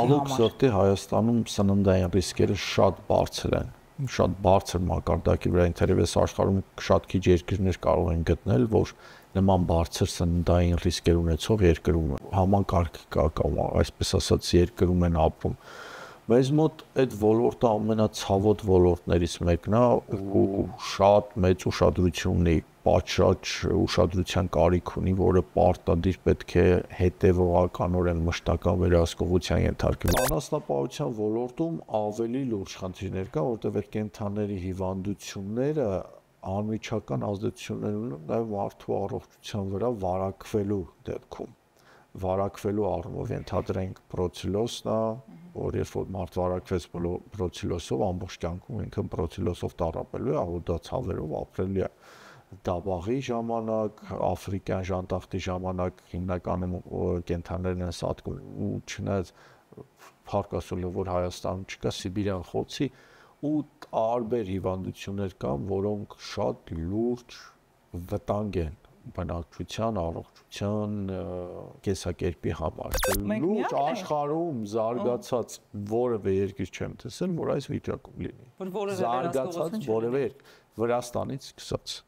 Ցավոք սրտի Հայաստանում սննդային ռիսկերը շատ բարձր են, շատ բարձր մակարդակի վրա, թերևս աշխարհում շատ քիչ երկրներ կարող են գտնել, որ նման բարձր սննդային ռիսկեր ունեցող երկրում համակարգ կա կամ այսպես ասած երկրում են ապրում։ Մեզ մոտ այդ ոլորտը ամենացավոտ ոլորտներից մեկն է ու շատ մեծ ուշադրություն ունի, պատշաճ ուշադրության կարիք ունի, որը պարտադիր պետք է հետևողականորեն մշտական վերահսկողության ենթարկվի։ Անասնապահության ոլորտում ավելի լուրջ խնդիրներ կա, որտեղ այդ կենդանների հիվանդությունները անմիջական ազդեցություններ ունեն նաև մարդու առողջության վրա վարակվելու դեպքում։ Վարակվելու առումով ենթադրենք բրոցելոզն է, որ երբ որ մարդ վարակվեց բրոցելոզով, ամբողջ կյանքում ինքը բրոցելոզով տառապելու է, ու դա ցավերով ապրելի է։ Դաբաղի ժամանակ, աֆրիկյան ժանտախտի ժամանակ հիմնականում կենդաններն են սատկում, ու չնայած փառք Աստծո, որ Հայաստանում չկա սիբիրյան խոցի ու տարբեր հիվանդություններ կան, որոնք շատ լուրջ վտանգ են բնակչության, առողջության, կենսակերպի համար։ Լուրջ աշխարհում զարգացած որևէ երկիր չեմ տեսել, որ այս վիճակում լինի։ Զարգացած որևէ Վրաստանից սկսած։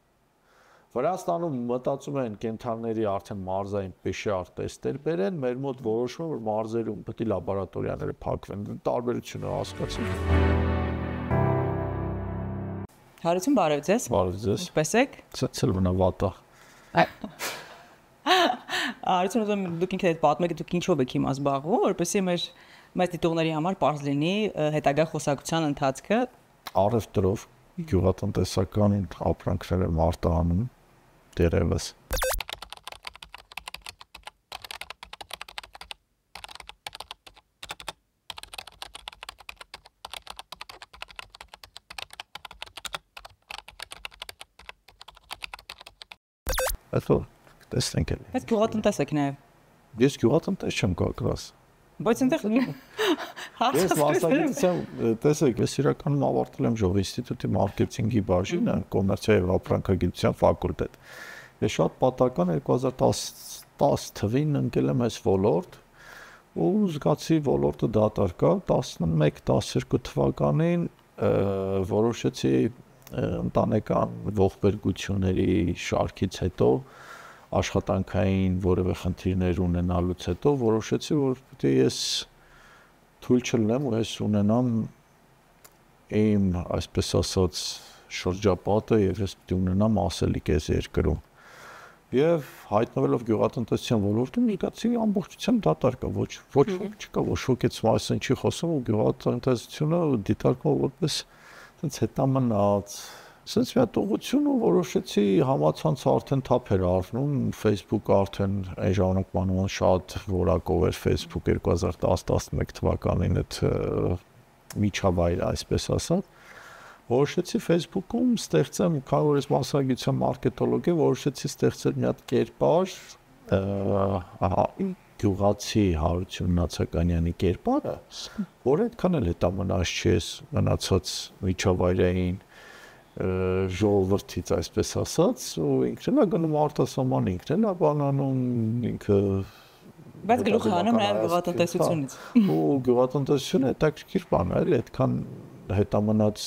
Վրաստանում մտածում են կենդանների արդեն մարզային PCR տեստեր բերեն, մեր մոտ որոշում որ մարզերում պետք է լաբորատորիաները փակվեն, տարբերությունը հասկացին։ Հարություն, բարև ձեզ։ Բարև ձեզ։ Ինչպե՞ս եք։ Ցել վնավատա։ Հարություն, ուզում եմ դուք ինքդ պատմեք, դուք ինչով եք հիմա զբաղվում, որպեսզի մեր դիտողների համար պարզ լինի հետագա խոսակցության ընթացքը։ Առևտրով, գյուղատնտեսական ապրանքներ եմ արտահանում դերևս։ Այսօր տեսնենք էլի։ Բայց գյուղատնտես եք նաև։ Ես գյուղատնտես չեմ կակրաս։ Բայց այնտեղ Ես մասնագիտությամբ, տեսեք, ես իրականում ավարտել եմ Ժող ինստիտուտի մարքեթինգի բաժինը, կոմերցիա եւ ապրանքագիտության ֆակուլտետ։ Ես շատ պատահական 2010 թվականին ընկել եմ այս ոլորտ ու զգացի ոլորտը դատարկ է, 11-12 թվականին որոշեցի ընտանեկան ողբերգությունների շարքից հետո աշխատանքային որևէ խնդիրներ ունենալուց հետո որոշեցի որ պետք է ես թույլ չլինեմ ու ես ունենամ իմ այսպես ասած շրջապատը եւ ես պետք է ունենամ ասելիք այս երկրում եւ հայտնվելով գյուղատնտեսության ոլորտում եկացի ամբողջությամբ դատարկ է ոչ չկա ոչ ոքից մասին չի խոսում ու գյուղատնտեսությունը դիտարկվում որպես այնց հետամնաց Սենց մի հատ ուղղություն ու որոշեցի համացանցը արդեն թափ էր առնում, Facebook-ը արդեն այն ժամանակվանման շատ որակով էր Facebook 2010-11 թվականին այդ միջավայրը, այսպես ասած։ Որոշեցի Facebook-ում ստեղծեմ, քանի որ ես մասնագիտությամբ մարքետոլոգ եմ, որոշեցի ստեղծել մի հատ կերպար, գյուղացի Հարություն Նացականյանի կերպարը, որը այդքան էլ հետամնաց չի մնացած միջավայրային ժողովրդից այսպես ասած ու ինքն էլ գնում արտասահման ինքն էլ բանանում ինքը բայց գլուխը հանում նաև գյուղատնտեսությունից ու գյուղատնտեսությունը հետաքրքիր բան է էլի այդքան հետամնաց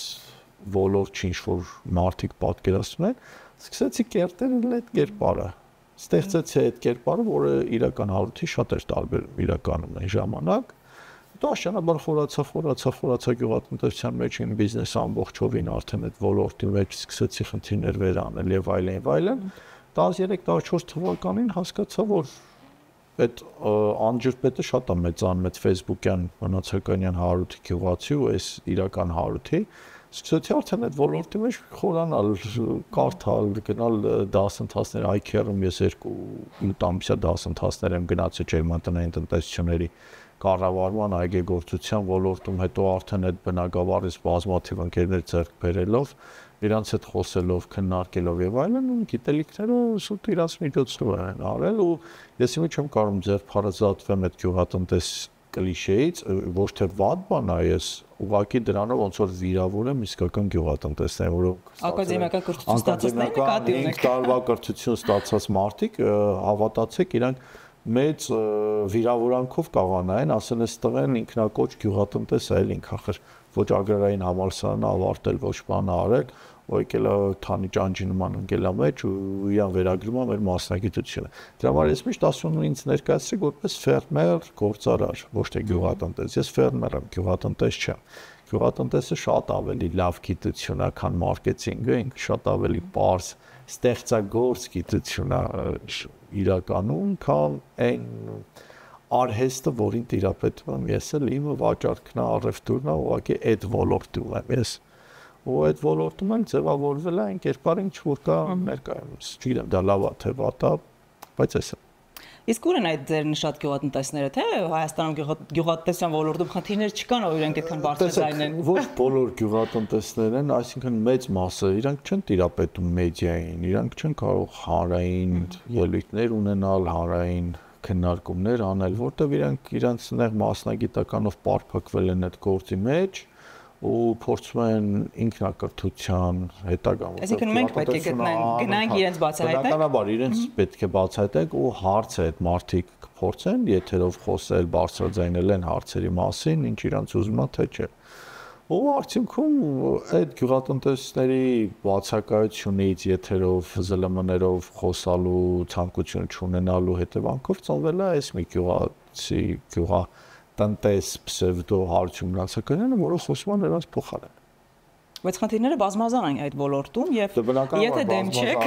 ոլորտ ինչ որ մարդիկ պատկերացնում են սկսեցի կերտել այդ կերպարը ստեղծեցի այդ կերպարը որը իրական հարութի շատ էր տարբեր իրականում այն ժամանակ Դաշնաբար խորացա գյուղատնտեսության մեջ իմ բիզնեսը ամբողջովին արդեն այդ ոլորտի մեջ սկսեցի խնդիրներ վերանել եւ այլն 13-14 թվականին հասկացա որ այդ անջրպետը շատ է մեծանում այդ Facebook-յան Մնացականյան Հարութի գյուղացի ու այս իրական Հարութի սկսեցի արդեն այդ ոլորտի մեջ խորանալ կարդալ գնալ դասընթացներ IKEA-ում ես 2 ամսյա դասընթացներ եմ գնացել ջերմատնային տնտեսությունների կառավարման այգեգործության ոլորտում հետո արդեն այդ բնակավարից բազմաթիվ ընկերներ ձեռք բերելով իրանց հետ խոսելով քննարկելով եւ այլն ու գիտելիքները սուտ իրաց միջոցով են արել ու ես հիմա չեմ կարող ձեռք փարազատվեմ այդ գյուղատնտես կլիշեից ոչ թե վատ բան է ես ուղղակի դրանով ոնց որ վիրավոր եմ իսկական գյուղատնտեսներ որոնք ակադեմիական կրթություն ստացածները նկատի ունեք 5 տարվա կրթություն ստացած մարդիկ հավատացեք իրանք մեծ վիրավորանքով կաղանային, ասել էս տղեն ինքնակոչ գյուղատնտես է, էլ ինքը ախր ոչ ագրարային համալսարանը ավարտել, ոչ բան արել, ու եկել է թանի ճանճի նման ընկել է մեջ ու իրան վերագրում է մեր մասնագիտությունը։ Դրա համար ես միշտ ասում եմ ինձ ներկայացրեք որպես ֆերմեր գործարար, ոչ թե գյուղատնտես։ Ես ֆերմեր եմ, գյուղատնտես չեմ։ Գյուղատնտեսը շատ ավելի լավ գիտություն է, քան մարքեթինգը, ինքը շատ ավելի པարզ ստեղծագործ գիտություն է իրականում, քան այն արհեստը, որին տիրապետում եմ ես էլ, իմը վաճառքն է, առևտուրն է, ուղղակի այդ ոլորտում եմ ես։ Ու այդ ոլորտում էլ ձևավորվել է այն կերպարը, ինչ որ կա ներկայումս։ Չգիտեմ, դա լավ է թե վատ է, բայց էս է։ Իսկ ուր են այդ ձեր նշած գյուղատնտեսները, թե Հայաստանում գյուղատնտեսության ոլորտում խնդիրներ չկան, որ իրենք այդքան բարձրացան են։ Ոչ բոլոր գյուղատնտեսներ են, այսինքն մեծ մասը, իրանք չեն տիրապետում մեդիային, իրանք չեն կարող հանրային ելույթներ ունենալ, հանրային քննարկումներ անել, որտեղ իրանք իրանց նեղ մասնագիտականով պարփակվել են այդ գործի մեջ ու փորձում են ինքնակրթության հետագա Այսինքն մենք պետք է գնանք իրենց բացահայտենք։ Բնականաբար իրենց պետք է բացահայտենք ու հարցը այդ մարդիկ կփորձեն եթերով խոսել, բարձրաձայնել են հարցերի մասին, ինչ իրանց ուզում է թե չէ։ Ու արդյունքում այդ գյուղատնտեսների բացակայությունից եթերով, ԶԼՄ-ներով խոսալու ցանկություն չունենալու հետևանքով ծնվել է այս մի գյուղատնտես պսևդո հարցումնացականները, որը խոսում են նրանց փոխարեն։ Բայց խնդիրները բազմազան են այդ ոլորտում եւ եթե դեմ չեք,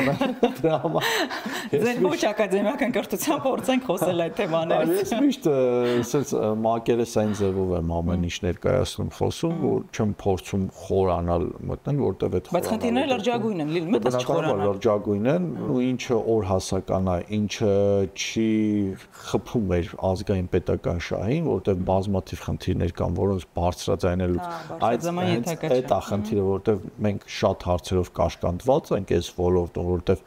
ձեր ոչ ակադեմիական կրթության փորձենք խոսել այդ թեմաներից։ Ես միշտ ասես մակերեսային ձևով եմ ամեն ինչ ներկայացնում, խոսում, որ չեմ փորձում խորանալ մտնել, որտեվ այդ Բայց խնդիրները լրջագույն են, լինում է դա չխորանալ։ Լրջագույն են ու ինչը օրհասական է, ինչը չի խփում մեր ազգային պետական շահին, որտեվ բազմաթիվ խնդիրներ կան, որոնց բարձրաձայնելու այդ խնդիրը որտեղ մենք շատ հարցերով կաշկանդված ենք այս ոլորտում, որտեղ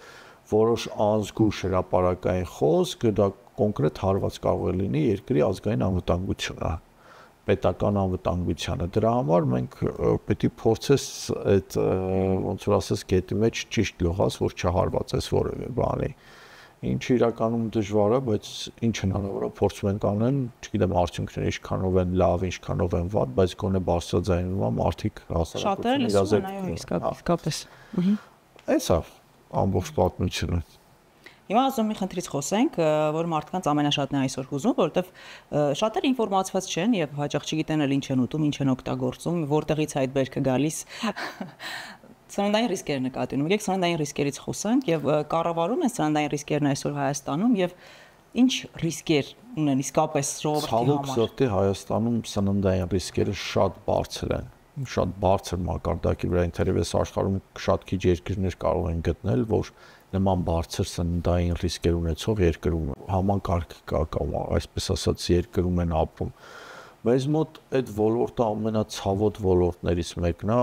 որոշ ազգուշ հրապարակային խոսք դա կոնկրետ հարված կարող է լինի երկրի ազգային անվտանգությունը, պետական անվտանգությանը։ Դրա համար մենք պետք է փորձես այդ ոնց որ ասես գետի մեջ ճիշտ լողաս, որ չհարվածես որևէ բանի։ Ինչը իրականում դժվար է, բայց ինչ հնարավոր է փորձում ենք անել, չգիտեմ արդյունքները ինչքանով են լավ, ինչքանով են վատ, բայց գոնե բարձրաձայնում է մարդիկ հասարակությունը իսկապես։ Էս է ամբողջ պատմությունը։ Հիմա ասում մի խնդրից խոսենք, որ մարդկանց ամենաշատն է այսօր հուզում, որովհետև շատերը ինֆորմացված չեն եւ հաճախ չգիտեն էլ ինչ են ուտում, ինչ են օգտագործում, որտեղից է այդ բերքը գալիս։ Սննդային ռիսկեր նկատի ունեմ։ Եկեք սննդային ռիսկերից խոսանք եւ կառավարում են սննդային ռիսկերն այսօր Հայաստանում եւ ինչ ռիսկեր ունեն իսկապես ժողովրդի համար։ Ցավոք սրտի Հայաստանում սննդային ռիսկերը շատ բարձր են։ Շատ բարձր մակարդակի վրա ինտերես աշխարհում շատ քիչ երկրներ կարող են գտնել, որ նման բարձր սննդային ռիսկեր ունեցող երկրում համակարգ կա կամ այսպես ասած երկրում են ապրում։ Մեզ մոտ այդ ոլորտը ամենացավոտ ոլորտներից մեկն է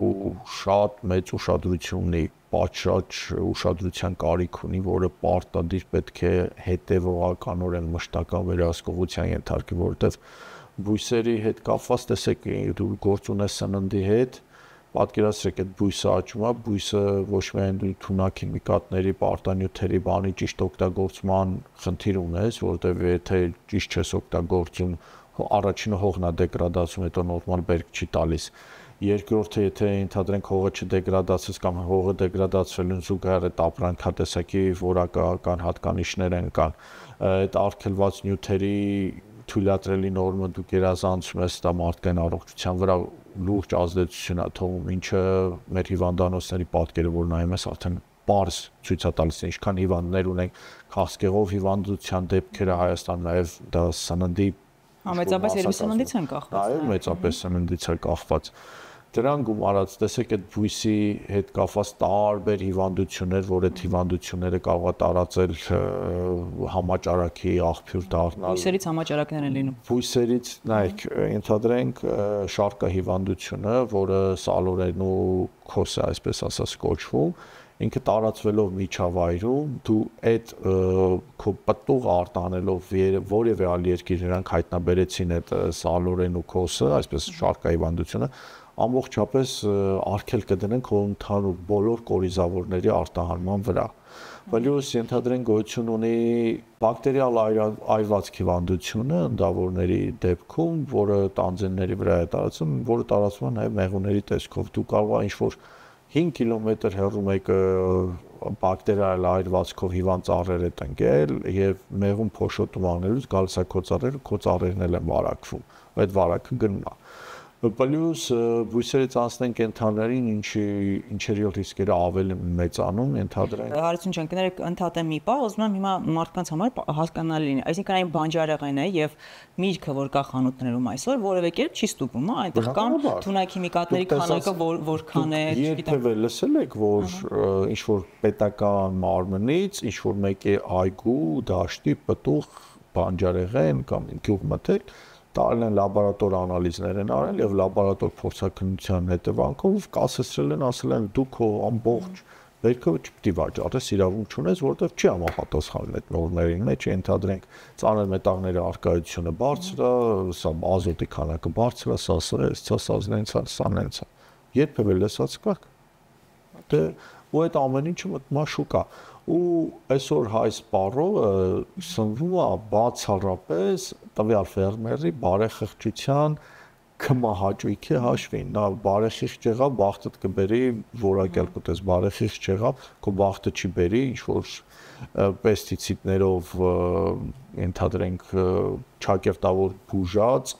ու շատ մեծ ուշադրություն ունի, պատշաճ ուշադրության կարիք ունի, որը պարտադիր պետք է հետևողականորեն մշտական վերահսկողության ենթարկի, որովհետև բույսերի հետ կապված տեսեք դու գործ ունես սննդի հետ, պատկերացրեք այդ բույսը աճում է, բույսը ոչ միայն դու թունաքիմիկատների, պարտանյութերի բանի ճիշտ օգտագործման խնդիր ունես, որովհետև եթե ճիշտ չես օգտագործում առաջինը հողն է դեգրադացում, հետո նորմալ բերք չի տալիս։ Երկրորդը, եթե ընդհանրենք հողը չդեգրադացվեց կամ հողը դեգրադացվելուն զուգահեռ այդ ապրանքատեսակի որակական հատկանիշներ են կան, այդ արգելված նյութերի թույլատրելի նորմը դու գերազանցում ես, դա մարդկային առողջության վրա լուրջ ազդեցություն է թողում, ինչը մեր հիվանդանոցների պատկերը, որ նայում ես, արդեն պարզ ցույց է տալիս, ինչքան հիվանդներ ունենք, քաղցկեղով հիվանդության դեպքերը Հայաստանում, նաև դա սննդի Մեծապես սննդից են կախված։ Այո, մեծապես սննդից է կախված։ Դրան գումարած, տեսեք այդ բույսի հետ կապված տարբեր հիվանդություններ, որ այդ հիվանդությունները կարող է տարածել համաճարակի աղբյուր դառնալ։ Բույսերից համաճարակներ են լինում։ Բույսերից, նայեք, ընդհանրենք շարկա հիվանդությունը, որը սալորենու քոս է, այսպես ասած կոչվում, ինքը տարածվելով միջավայրում դու այդ քո պտուղ արտանելով որևէ այլ երկիր նրանք հայտնաբերեցին այդ սալորենու քոսը, այսպես շարկա հիվանդությունը, ամբողջապես արգելք կդնենք ընդհանուր բոլոր կորիզավորների արտահանման վրա։ Պլյուս ենթադրենք գոյություն ունի բակտերիալ այրվածքի հիվանդությունը ընդդավորների դեպքում, որը տանձենների վրա է տարածվում, որը տարածվում է նաև մեղուների տեսքով։ Դու կարող ես ինչ-որ 5 կիլոմետր հեռու մեկը բակտերիալ այրվածքով հիվանդ ծառեր է տնկել եւ մեղուն փոշոտում անելուց գալիս է քո ծառերն էլ են վարակվում։ Այդ վարակը գնում է։ Պլյուս բույսերից անցնեն կենդանիներին, ինչերի ռիսկերը ավելի մեծանում, ենթադրենք։ Հարություն ջան, կներեք ընդհատեմ մի բան, ուզում եմ հիմա մարդկանց համար հասկանալի լինի։ Այսինքն այն բանջարեղեն է եւ միրգը, որ կա խանութներում այսօր, որևէ կերպ չի ստուգվում, այնտեղ կան թունաքիմիկատների քանակը որքան է, Երբևէ լսել եք, որ ինչ որ պետական մարմնից, ինչ որ մեկի այգու, դաշտի, պտուղ, բանջարեղեն կամ գյուղ մթել տարել են լաբորատոր անալիզներ են արել եւ լաբորատոր փորձաքննության հետևանքով կասեցրել են, ասել են դու քո ամբողջ վերքը չպետք է վաճառես, իրավունք չունես, որովհետեւ չի համապատասխանում այդ նորմերին մեջ, ենթադրենք ծանր մետաղների արկայությունը բարձր է, սա ազոտի քանակը բարձր է, սա նենց է։ Երբևէ լսած կաք։ Դե ու այդ ամեն ինչը մտնում է շուկա։ Ու այսօր հայ սպառողը սնվում է բացառապես տվյալ ֆերմերի բարեխղճության կմահաճույքի հաշվին։ Նա բարեխիղճ եղավ, բախտդ կբերի, որակյալ կտես բարեխիղճ եղավ, քո բախտը չի բերի, ինչ որ պեստիցիդներով ենթադրենք չակերտավոր բուժած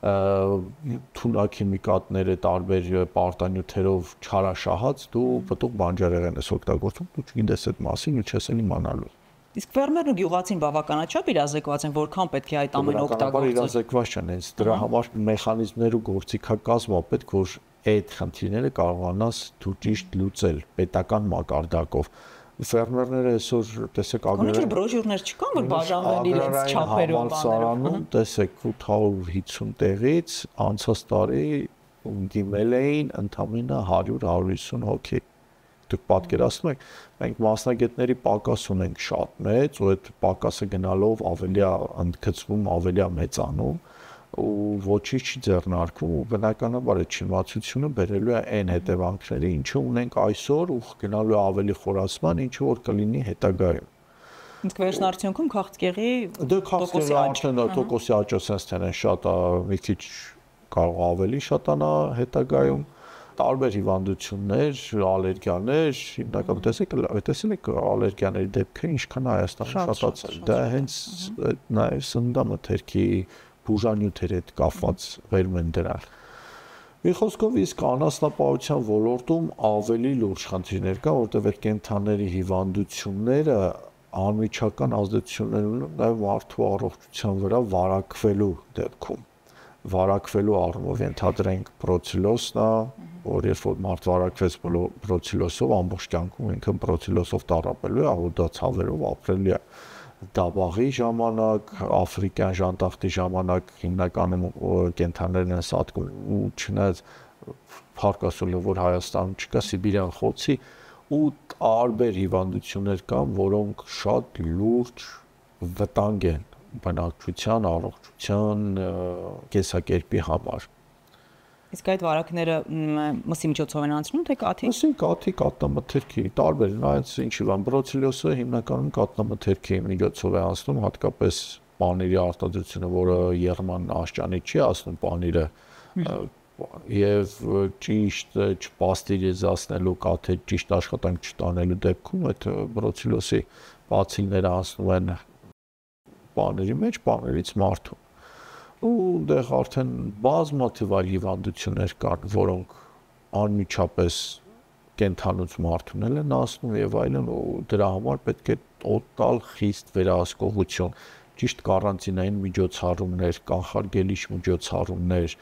թունաքիմիկատները տարբեր պարտանյութերով չարաշահած դու պտուղ բանջարեղեն ես օգտագործում, դու չգիտես այդ մասին, ու չես էլ իմանալու։ Իսկ ֆերմերն ու գյուղացին բավականաչափ իրազեկված են, որքան պետք է այդ ամենը օգտագործել։ Իրազեկված չեն, հենց դրա համար մեխանիզմներ ու գործիքակազմը պետք որ այդ խնդիրները կարողանաս դու ճիշտ լուծել պետական մակարդակով։ Ֆերմերները այսօր տեսեք ագրարային բրոժուրներ չկան, որ բաժանվեն իրենց չափերով բաներով։ Տեսեք 850 տեղից անցած տարի դիմել էին ընդամենը 100-150 հոգի։ Դուք պատկերացնում եք, մենք մասնագետների պակաս ունենք շատ մեծ, ու այդ պակասը գնալով ավելի է ընդգծվում, ավելի է մեծանում, ու ոչինչ չի ձեռնարկվում, ու բնականաբար այդ չիմացությունը բերելու է այն հետևանքների, ինչը ունենք այսօր, ու գնալու է ավելի խորացման, ինչը որ կլինի հետագայում։ Իսկ վերջնարդյունքում քաղցկեղի տոկոսի աճը sense տեն շատ է, մի քիչ կարող ավելի շատանա հետագայում, տարբեր հիվանդություններ, ալերգիաներ, հիմնականում տեսել եք ալերգիաների դեպքը ինչքան Հայաստանում շատացել։ Դա հենց նաև սննդամթերքի բուժանյութերի հետ կապված վերում են դրան։ Մի խոսքով իսկ անասնապահության ոլորտում ավելի լուրջ խնդիրներ կա, որտեղ այդ կենդանների հիվանդությունները անմիջական ազդեցություններ ունեն նաև մարդու առողջության վրա վարակվելու դեպքում։ Վարակվելու առումով ենթադրենք բրոցելոզն է, որ երբ որ մարդ վարակվեց բրոցելոզով, ամբողջ կյանքում ինքը բրոցելոզով տառապելու է, ու դա ցավերով ապրելի է։ Դաբաղի ժամանակ, աֆրիկյան ժանտախտի ժամանակ հիմնականում կենդաններն են սատկում, ու չնայած փառք Աստծո, որ Հայաստանում չկա սիբիրյան խոցի, ու տարբեր հիվանդություններ կան, որոնք շատ լուրջ վտանգ են բնակչության, առողջության, կեսակերպի համար։ Իսկ այդ վարակները մսի միջոցով են անցնում, թե կաթի։ Մսի, կաթի, կատնամթերքի, տարբեր, նայած ինչի բան, բրոցելիոզը հիմնականում կատնամթերքի միջոցով է անցնում, հատկապես պանիրի արտադրությունը, որը եղման աշճանի չի ասնում պանիրը, եւ ճիշտ չպաստերիզացնելու կաթը ճիշտ աշխատանք չտանելու դեպքում այդ բրոցելիոզի բացիլները անցնում են պանիրի մեջ, պանիրից մարդու։ Ու դեղ արդեն բազմաթիվ այլ հիվանդություններ կան, որոնք անմիջապես կենդանուց մարդուն են ասնում եւ այլն, ու դրա համար պետք է տոտալ խիստ վերահսկողություն, ճիշտ կարանտինային միջոցառումներ, կանխարգելիչ միջոցառումներ,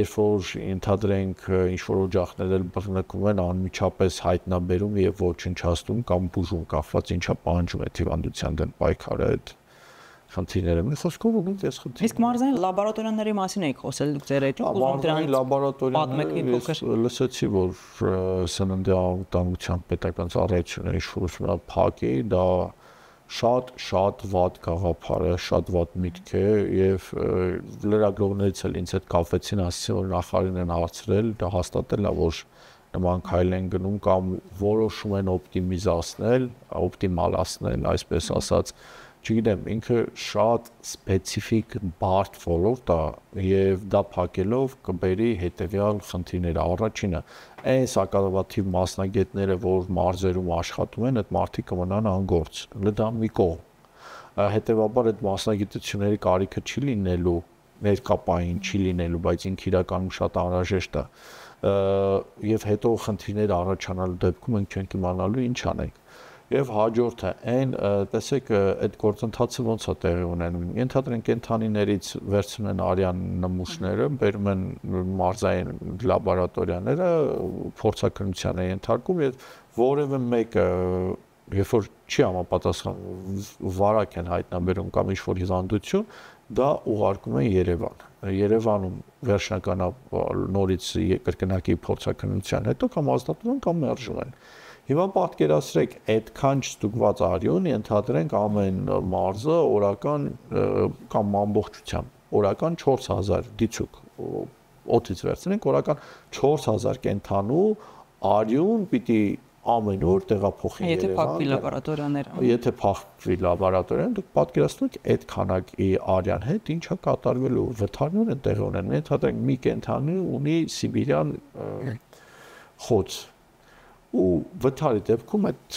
երբ որ ենթադրենք ինչ որ օջախներ էլ բռնկվում են, անմիջապես հայտնաբերում եւ ոչնչացնում կամ բուժում կախված ինչա պահանջում է հիվանդության դեմ պայքարը այդ խնդիրները։ Մի խոսքով ունենք այս խնդիրը։ Իսկ մարզային լաբորատորիաների մասին եք խոսել դուք ձեր հետ, ուզում դրանից լաբորատորիաները լսեցի, որ սննդի անվտանգության պետական ծառայությունը ինչ-որ փակի, դա շատ վատ գաղափար է, շատ վատ միտք է եւ լրագրողներից էլ ինձ հետ կապվեցին, ասացին որ նախարարին են հարցրել, դա հաստատել է որ նման քայլ են գնում կամ որոշում են օպտիմալացնել, այսպես ասած, չգիտեմ, ինքը շատ սպეციფიկ բարդ ոլորտ է եւ դա փակելով կբերի հետեւյալ խնդիրները։ Առաջինը, այս ակադեմիաթիվ մասնագետները, որ մարզերում աշխատում են, այդ մարդիկ կմնան անգործ։ Դա մի կողմ։ Հետևաբար այդ մասնագիտությունների կարիքը չի լինելու, ներկապային չի լինելու, բայց ինքը իրականում շատ անհրաժեշտ է։ Եվ հետո խնդիրներ առաջանալու դեպքում մենք չենք իմանալու ինչ անենք։ Եվ հաջորդը այն, տեսեք, այդ գործընթացը ոնց է տեղի ունենում։ Ենթադրենք կենդանիներից վերցնում են արյան նմուշները, բերում են մարզային լաբորատորիաները, փորձաքննության են ենթարկում եւ որևէ մեկը երբ որ չի համապատասխանում, վարակ են հայտնաբերում կամ ինչ-որ հիվանդություն, դա ուղարկում են Երևան։ Երևանում վերջնականաբար նորից կրկնակի փորձաքննության հետո կամ ազատվում են կամ մերժում են։ Հիմա պատկերացրեք, այդքան չստուգված արյուն, ենթադրենք ամեն մարզը օրական կամ ամբողջությամբ օրական 4000 դիցուկ օդից վերցնենք, օրական 4000 կենթանու արյուն պիտի ամեն օր տեղափոխեն Երևան։ Եթե փակվի լաբորատորիաները։ Եթե փակվի լաբորատորիան, դուք պատկերացնեք այդ քանակի արյան հետ ինչա կատարվելու վթարներ են տեղի ունենում։ Ենթադրենք մի կենթանի ունի սիբիրյան խոց ու վթարի դեպքում այդ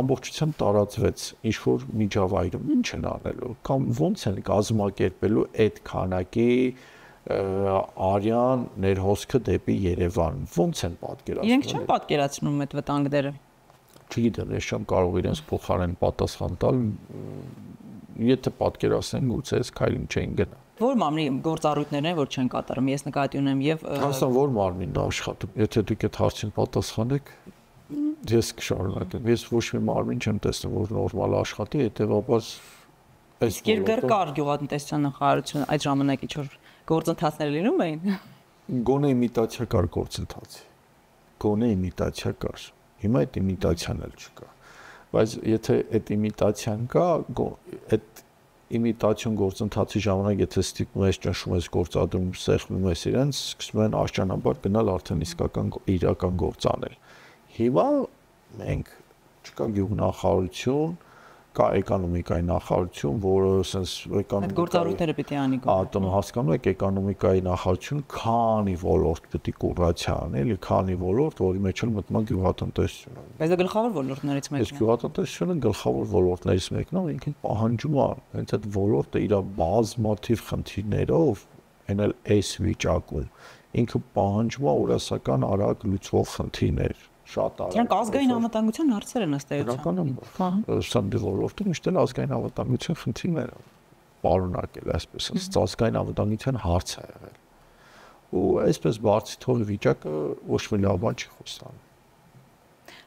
ամբողջությամբ տարածվեց ինչ-որ միջավայրում, ինչ են անելու կամ ոնց են կազմակերպելու այդ քանակի արյան ներհոսքը դեպի Երևան, ոնց են պատկերացնում։ Իրենք չեն պատկերացնում այդ վտանգները։ Չգիտեմ, ես չեմ կարող իրենց փոխարեն պատասխան տալ, եթե պատկերացնեն գուցե այս քայլին չեն գնա։ Որ մարմնի գործառույթներն են, որ չեն կատարում, ես նկատի ունեմ եւ Հասան որ մարմինն է աշխատում։ Եթե դուք այդ հարցին պատասխանեք, ես կշարունակեմ։ Ես ոչ մի մարմին չեմ տեսնում, որ նորմալ աշխատի, հետեւաբար այս երկար գյուղատնտեսության նախարարությունը այդ ժամանակ ինչ-որ գործընթացներ լինում էին։ Գոնե իմիտացիա կար գործընթացի։ Գոնե իմիտացիա կար։ Հիմա այդ իմիտացիան էլ չկա։ Բայց եթե այդ իմիտացիան կա, այդ իմիտացիոն գործընթացի ժամանակ եթե ստիպում ես ճնշում ես գործադրում սեղմում ես իրենց սկսում են աշճանաբար գնալ արդեն իսկական իրական գործ անել։ Հիմա մենք չկա գյուղնախարարություն, կա էկոնոմիկայի նախարարություն, որը sense էկոնոմիկայի գործառույթները պիտի անի։ Ատոմ հասկանում եք էկոնոմիկայի նախարարություն քանի ոլորտ պիտի կուրացիա անի, էլի քանի ոլորտ, որի մեջ էլ մտնում է գյուղատնտեսությունը։ Բայց դա գլխավոր ոլորտներից մեկն է։ Այս գյուղատնտեսությունը գլխավոր ոլորտներից մեկն է, ինքն պահանջում է, հենց այդ ոլորտը իր բազմաթիվ խնդիրներով, այն էլ այս վիճակում, ինքը պահանջում է օրասական արագ լուծվող խնդիրներ։ Շատ արագ։ Դրանք ազգային անվտանգության հարցեր են ըստ էության։ Սա ոլորտում միշտ էլ ազգային անվտանգության խնդիրներ են պարունակել, այսպես ասած, ազգային անվտանգության հարց է եղել։ Ու այսպես բարձի թողի վիճակը ոչ մի լավ բան չի խոստանում։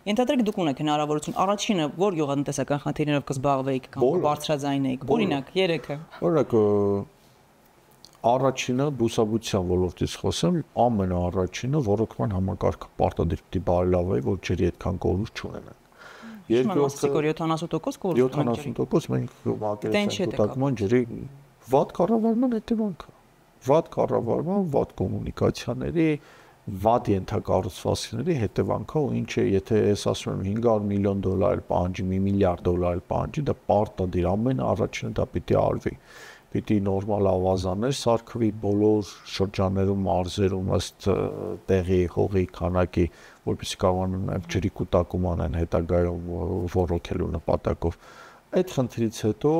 Ենթադրեք դուք ունեք հնարավորություն առաջինը որ գյուղատնտեսական խնդիրներով կզբաղվեիք կամ բարձրաձայնեիք։ Օրինակ, երեքը։ Օրինակ առաջինը բուսաբուծության ոլորտից խոսեմ, ամենաառաջինը ռոռոկման համակարգը պարտադիր պիտի բարելավվի, որ ջրի այդքան կորուստ չունենան։ Երկրորդը 70% կորուստ ունենք։ 70% մենք մակերեսային կուտակման ջրի վատ կառավարման հետևանք է։ Վատ կառավարման, վատ կոմունիկացիաների, վատ ենթակառուցվածքների հետևանք է, ու ինչ է, եթե ես ասում եմ $500 միլիոն պահանջի, $1 միլիարդ պահանջի, դա պարտադիր ամեն առաջինը դա պիտի արվի։ Պիտի նորմալ ավազաններ սարքվի բոլոր շրջաններում, մարզերում ըստ տեղի հողի քանակի, որպեսզի կարողանան նաև ջրի կուտակում անեն հետագայում ռոռոքելու նպատակով։ Այդ խնդրից հետո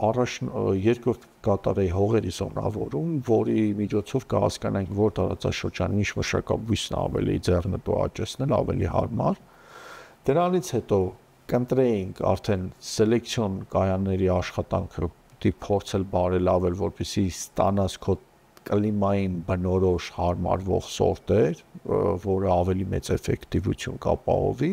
երկրորդ կատարեի հողերի զոնավորում, որի միջոցով կհասկանանք, որ տարածաշրջանին ինչ մշակաբույսն ավելի ձեռնտու աճեցնել, ավելի հարմար։ Դրանից հետո կընտրեինք արդեն սելեկցիոն կայանների աշխատանքը փորձել բարելավել, որպեսզի ստանաս քո կլիմային բնորոշ հարմարվող սորտեր, որը ավելի մեծ էֆեկտիվություն կապահովի,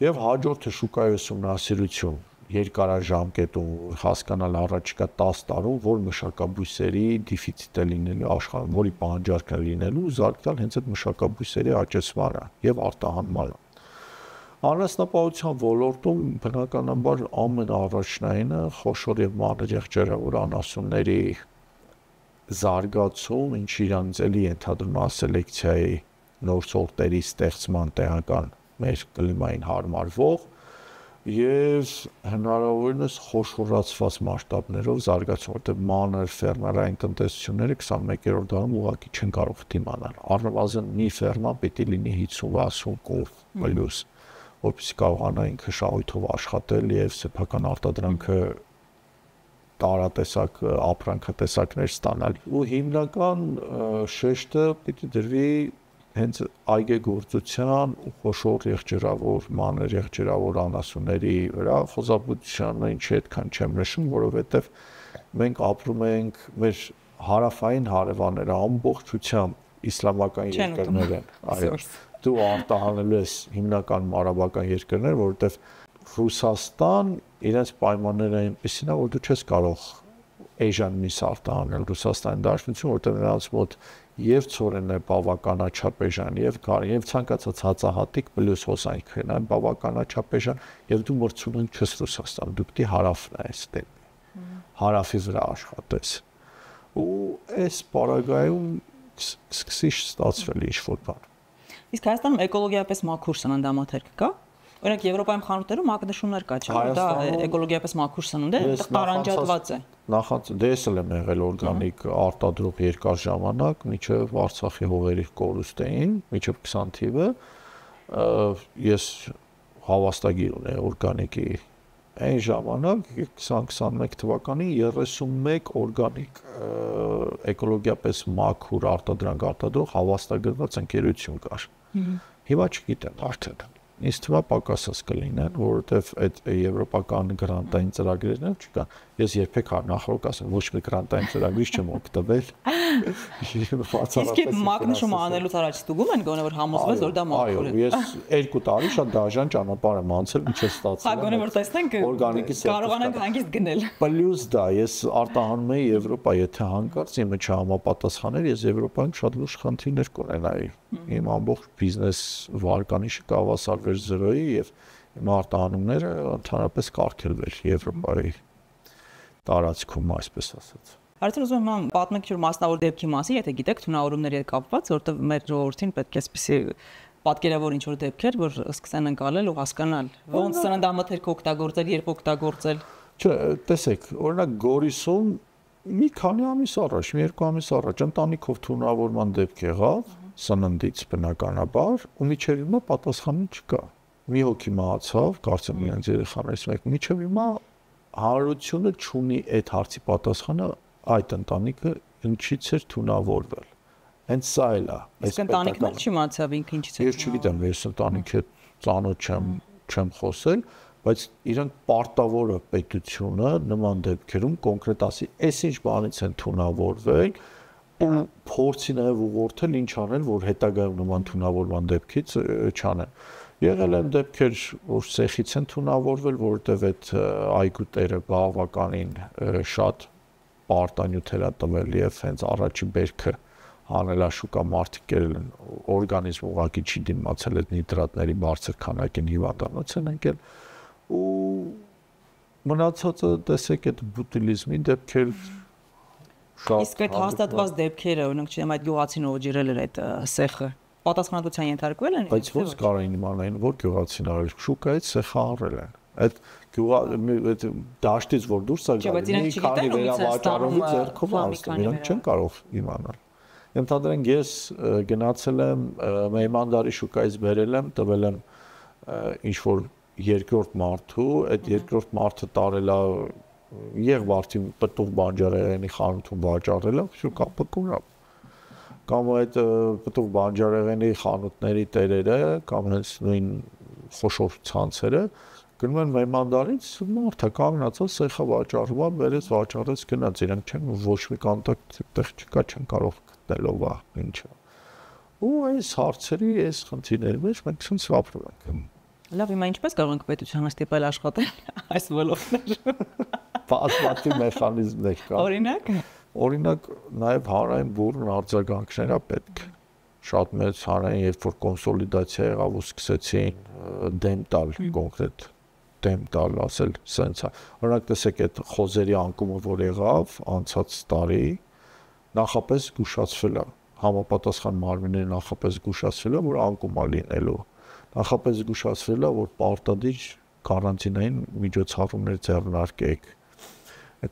եւ հաջորդը շուկայի ուսումնասիրություն, երկարաժամկետում հասկանալ առաջիկա 10 տարում, որ մշակաբույսերի դեֆիցիտ է լինելու աշխարհում, որի պահանջարկն է լինելու, զարգալ հենց այդ մշակաբույսերի աճեցմանը եւ արտահանմանը։ Անասնապահության ոլորտում բնականաբար ամենաառաջնայինը խոշոր եւ մանր եղջերավոր անասունների զարգացում, ինչ իրանց էլի ենթադրում է սելեկցիայի նոր սորտերի ստեղծման տեղական մեր կլիմային հարմարվող եւ հնարավորինս խոշորացված մասշտաբներով զարգացում, որտեղ մանր ֆերմերային տնտեսությունները 21-րդ դարում ուղղակի չեն կարող դիմանալ։ Առնվազն մի ֆերմա պետք է լինի 50-60 կով պլյուս, որպեսզի կարողանա ինքը շահույթով աշխատել եւ սեփական արտադրանքը տարատեսակ ապրանքատեսակներ ստանալ։ Ու հիմնական շեշտը պետք է դրվի հենց այգեգործության ու խոշոր եղջերավոր, մանր եղջերավոր անասունների վրա, խոզաբուծությանը ինչի այդքան չեմ նշում, որովհետև մենք ապրում ենք մեր հարավային հարևանները ամբողջությամբ իսլամական երկրներ են, այո, դու արտահանելու ես հիմնական արաբական երկրներ, որովհետև Ռուսաստան իրենց պայմանները այնպեսին է, որ դու չես կարող Asian միս արտահանել Ռուսաստանի Դաշնություն, որտեղ նրանց մոտ եւ ծորենն է բավականաչափ էժան եւ կարի եւ ցանկացած հացահատիկ պլյուս հոսանքն է բավականաչափ էժան եւ դու մրցունակ չես Ռուսաստան, դու պիտի հարավն ես դեպի հարավի վրա աշխատես ու այս պարագայում սկսի ստացվել ինչ-որ բան։ Իսկ Հայաստանում էկոլոգիապես մաքուր սննդամթերք կա։ Օրինակ Եվրոպայում խանութներում մակնշումներ կա, չէ՞, դա էկոլոգիապես մաքուր սնունդ է, տարանջատված է։ Դες եմ եղել օրգանիկ արտադրող երկար ժամանակ, մինչև Արցախի հողերի կորուստային, մինչև 20 թիվը, ես հավաստագիր ունեի օրգանիկի այն ժամանակ 2021 թվականին 31 օրգանիկ էկոլոգիապես մաքուր արտադրանք արտադրող հավաստագրված ընկերություն կար։ Հիմա չգիտեմ արդեն։ Ինձ թվա պակասած կլինեն, որովհետև այդ եվրոպական գրանտային ծրագրերն չկան։ Ես երբեք նախորդ ասեմ, ոչ մի գրանտային ծրագրից չեմ օգտվել։ Իսկ մակնշումը անելուց առաջ ստուգում են գոնե որ համոզվես որ դա մաքուր է։ Այո, ես 2 տարի շատ դաժան ճանապարհ եմ անցել, ինչ է ստացել։ Հա, գոնե որ տեսնենք կարողանանք հանգիստ գնել։ Պլյուս դա ես արտահանում եմ Եվրոպա, եթե հանկարծ իմը չհամապատասխաներ, ես Եվրոպայում շատ լուրջ խնդիրներ կունենայի։ Իմ ամբողջ բիզնես վարկանիշը կավասարվեր 0-ի եւ իմ արտահանումները ընդհանրապես կարգելվեր Եվրոպայի տարածքում, այսպես ասած։ Արդեն ուզում եմ պատմեք ինչ-որ մասնավոր դեպքի մասին, եթե գիտեք թունավորումների հետ կապված, որովհետև մեր ժողովրդին պետք է այսպեսի պատկերավոր ինչ-որ դեպքեր, որ սկսեն ընկալել ու հասկանալ, ոնց սննդամթերք օգտագործել, երբ օգտագործել։ Չէ, տեսեք, օրինակ Գորիսում մի քանի ամիս առաջ, մի երկու ամիս առաջ ընտանիքով թունավորման դեպք եղավ, սննդից բնականաբար, ու միջև հիմա պատասխանը չկա։ Մի հոգի մահացավ, կարծեմ իրենց երեխաներից մեկը, միջև հիմա հանրությունը չունի այդ հարցի պատասխանը այդ ընտանիքը ինչից էր թունավորվել։ Հենց սա էլ է։ Իսկ ընտանիքն էլ չիմացավ ինքը ինչից է։ Ես չգիտեմ, ես ընտանիքի ծանոթ չեմ խոսել, բայց իրանք պարտավորը պետությունը նման դեպքերում կոնկրետ ասի, այսինչ բանից են թունավորվել ու փորձի նաև ուղղորդել ինչ անել, որ հետագայում նման թունավորման դեպքից չանեն։ Եղել են դեպքեր, որ սեխից են թունավորվել, որովհետև այդ այգու տերը բավականին շատ պարտանյութեր է տվել եւ հենց առաջի բերքը հանելաշուկա մարդիկ կերել են օրգանիզմը ուղղակի չի դիմացել այդ նիտրատների բարձր քանակին հիվանդանոց են եկել ու մնացածը տեսեք այդ բուտիլիզմի դեպքեր շատ։ Իսկ այդ հաստատված դեպքերը, օրինակ չեմ այդ գյուղացին ով ջրել էր այդ սեխը պատասխանատվության ենթարկվել են։ Բայց ոնց կարային իմանային որ գյուղացին արել շուկայից սեխը առել են։ Այդ դաշտից որ դուրս է գալի, մի քանի վերավաճառողի ձեռքով անցնում, իրանք չեն կարող իմանալ։ Ենթադրենք ես գնացել եմ Մեյմանդարի շուկայից բերել եմ, տվել եմ ինչ-որ երկրորդ մարդու, այդ երկրորդ մարդը տարել է Եղվարդի պտուղ բանջարեղենի խանութում վաճառել է, շուտ կապը կորավ։ Կամ այդ պտուղ բանջարեղենի խանութների տերերը, կամ հենց նույն խոշոր ցանցերը գնում են Մեյմանդարից, մարդը կանգնացած սեխը վաճառում է, վերից վաճառեց գնաց, իրենք չեն ոչ մի կոնտակտ տեղ չկա, չեն կարող գտնելով է ինչը։ Ու այս հարցերի, այս խնդիրների մեջ մենք ցույց ապրում ենք։ Լավ, հիմա ինչպես կարող ենք պետությանը ստիպել աշխատել այս ոլորտներում։ Բազմաթիվ մեխանիզմներ կան։ Օրինակ, նաև հանրային բուրըն արձագանքներ է պետք։ շատ մեծ հանրային, երբ որ կոնսոլիդացիա եղավ ու սկսեցին դեմ տալ կոնկրետ դեմ տալ, ասել սենց է։ Օրինակ տեսեք այդ խոզերի անկումը, որ եղավ անցած տարի, նախապես զգուշացվել է, համապատասխան մարմինները նախապես զգուշացվել է, որ անկում է լինելու։ Նախապես զգուշացվել է, որ պարտադիր կարանտինային միջոցառումներ ձեռնարկեք։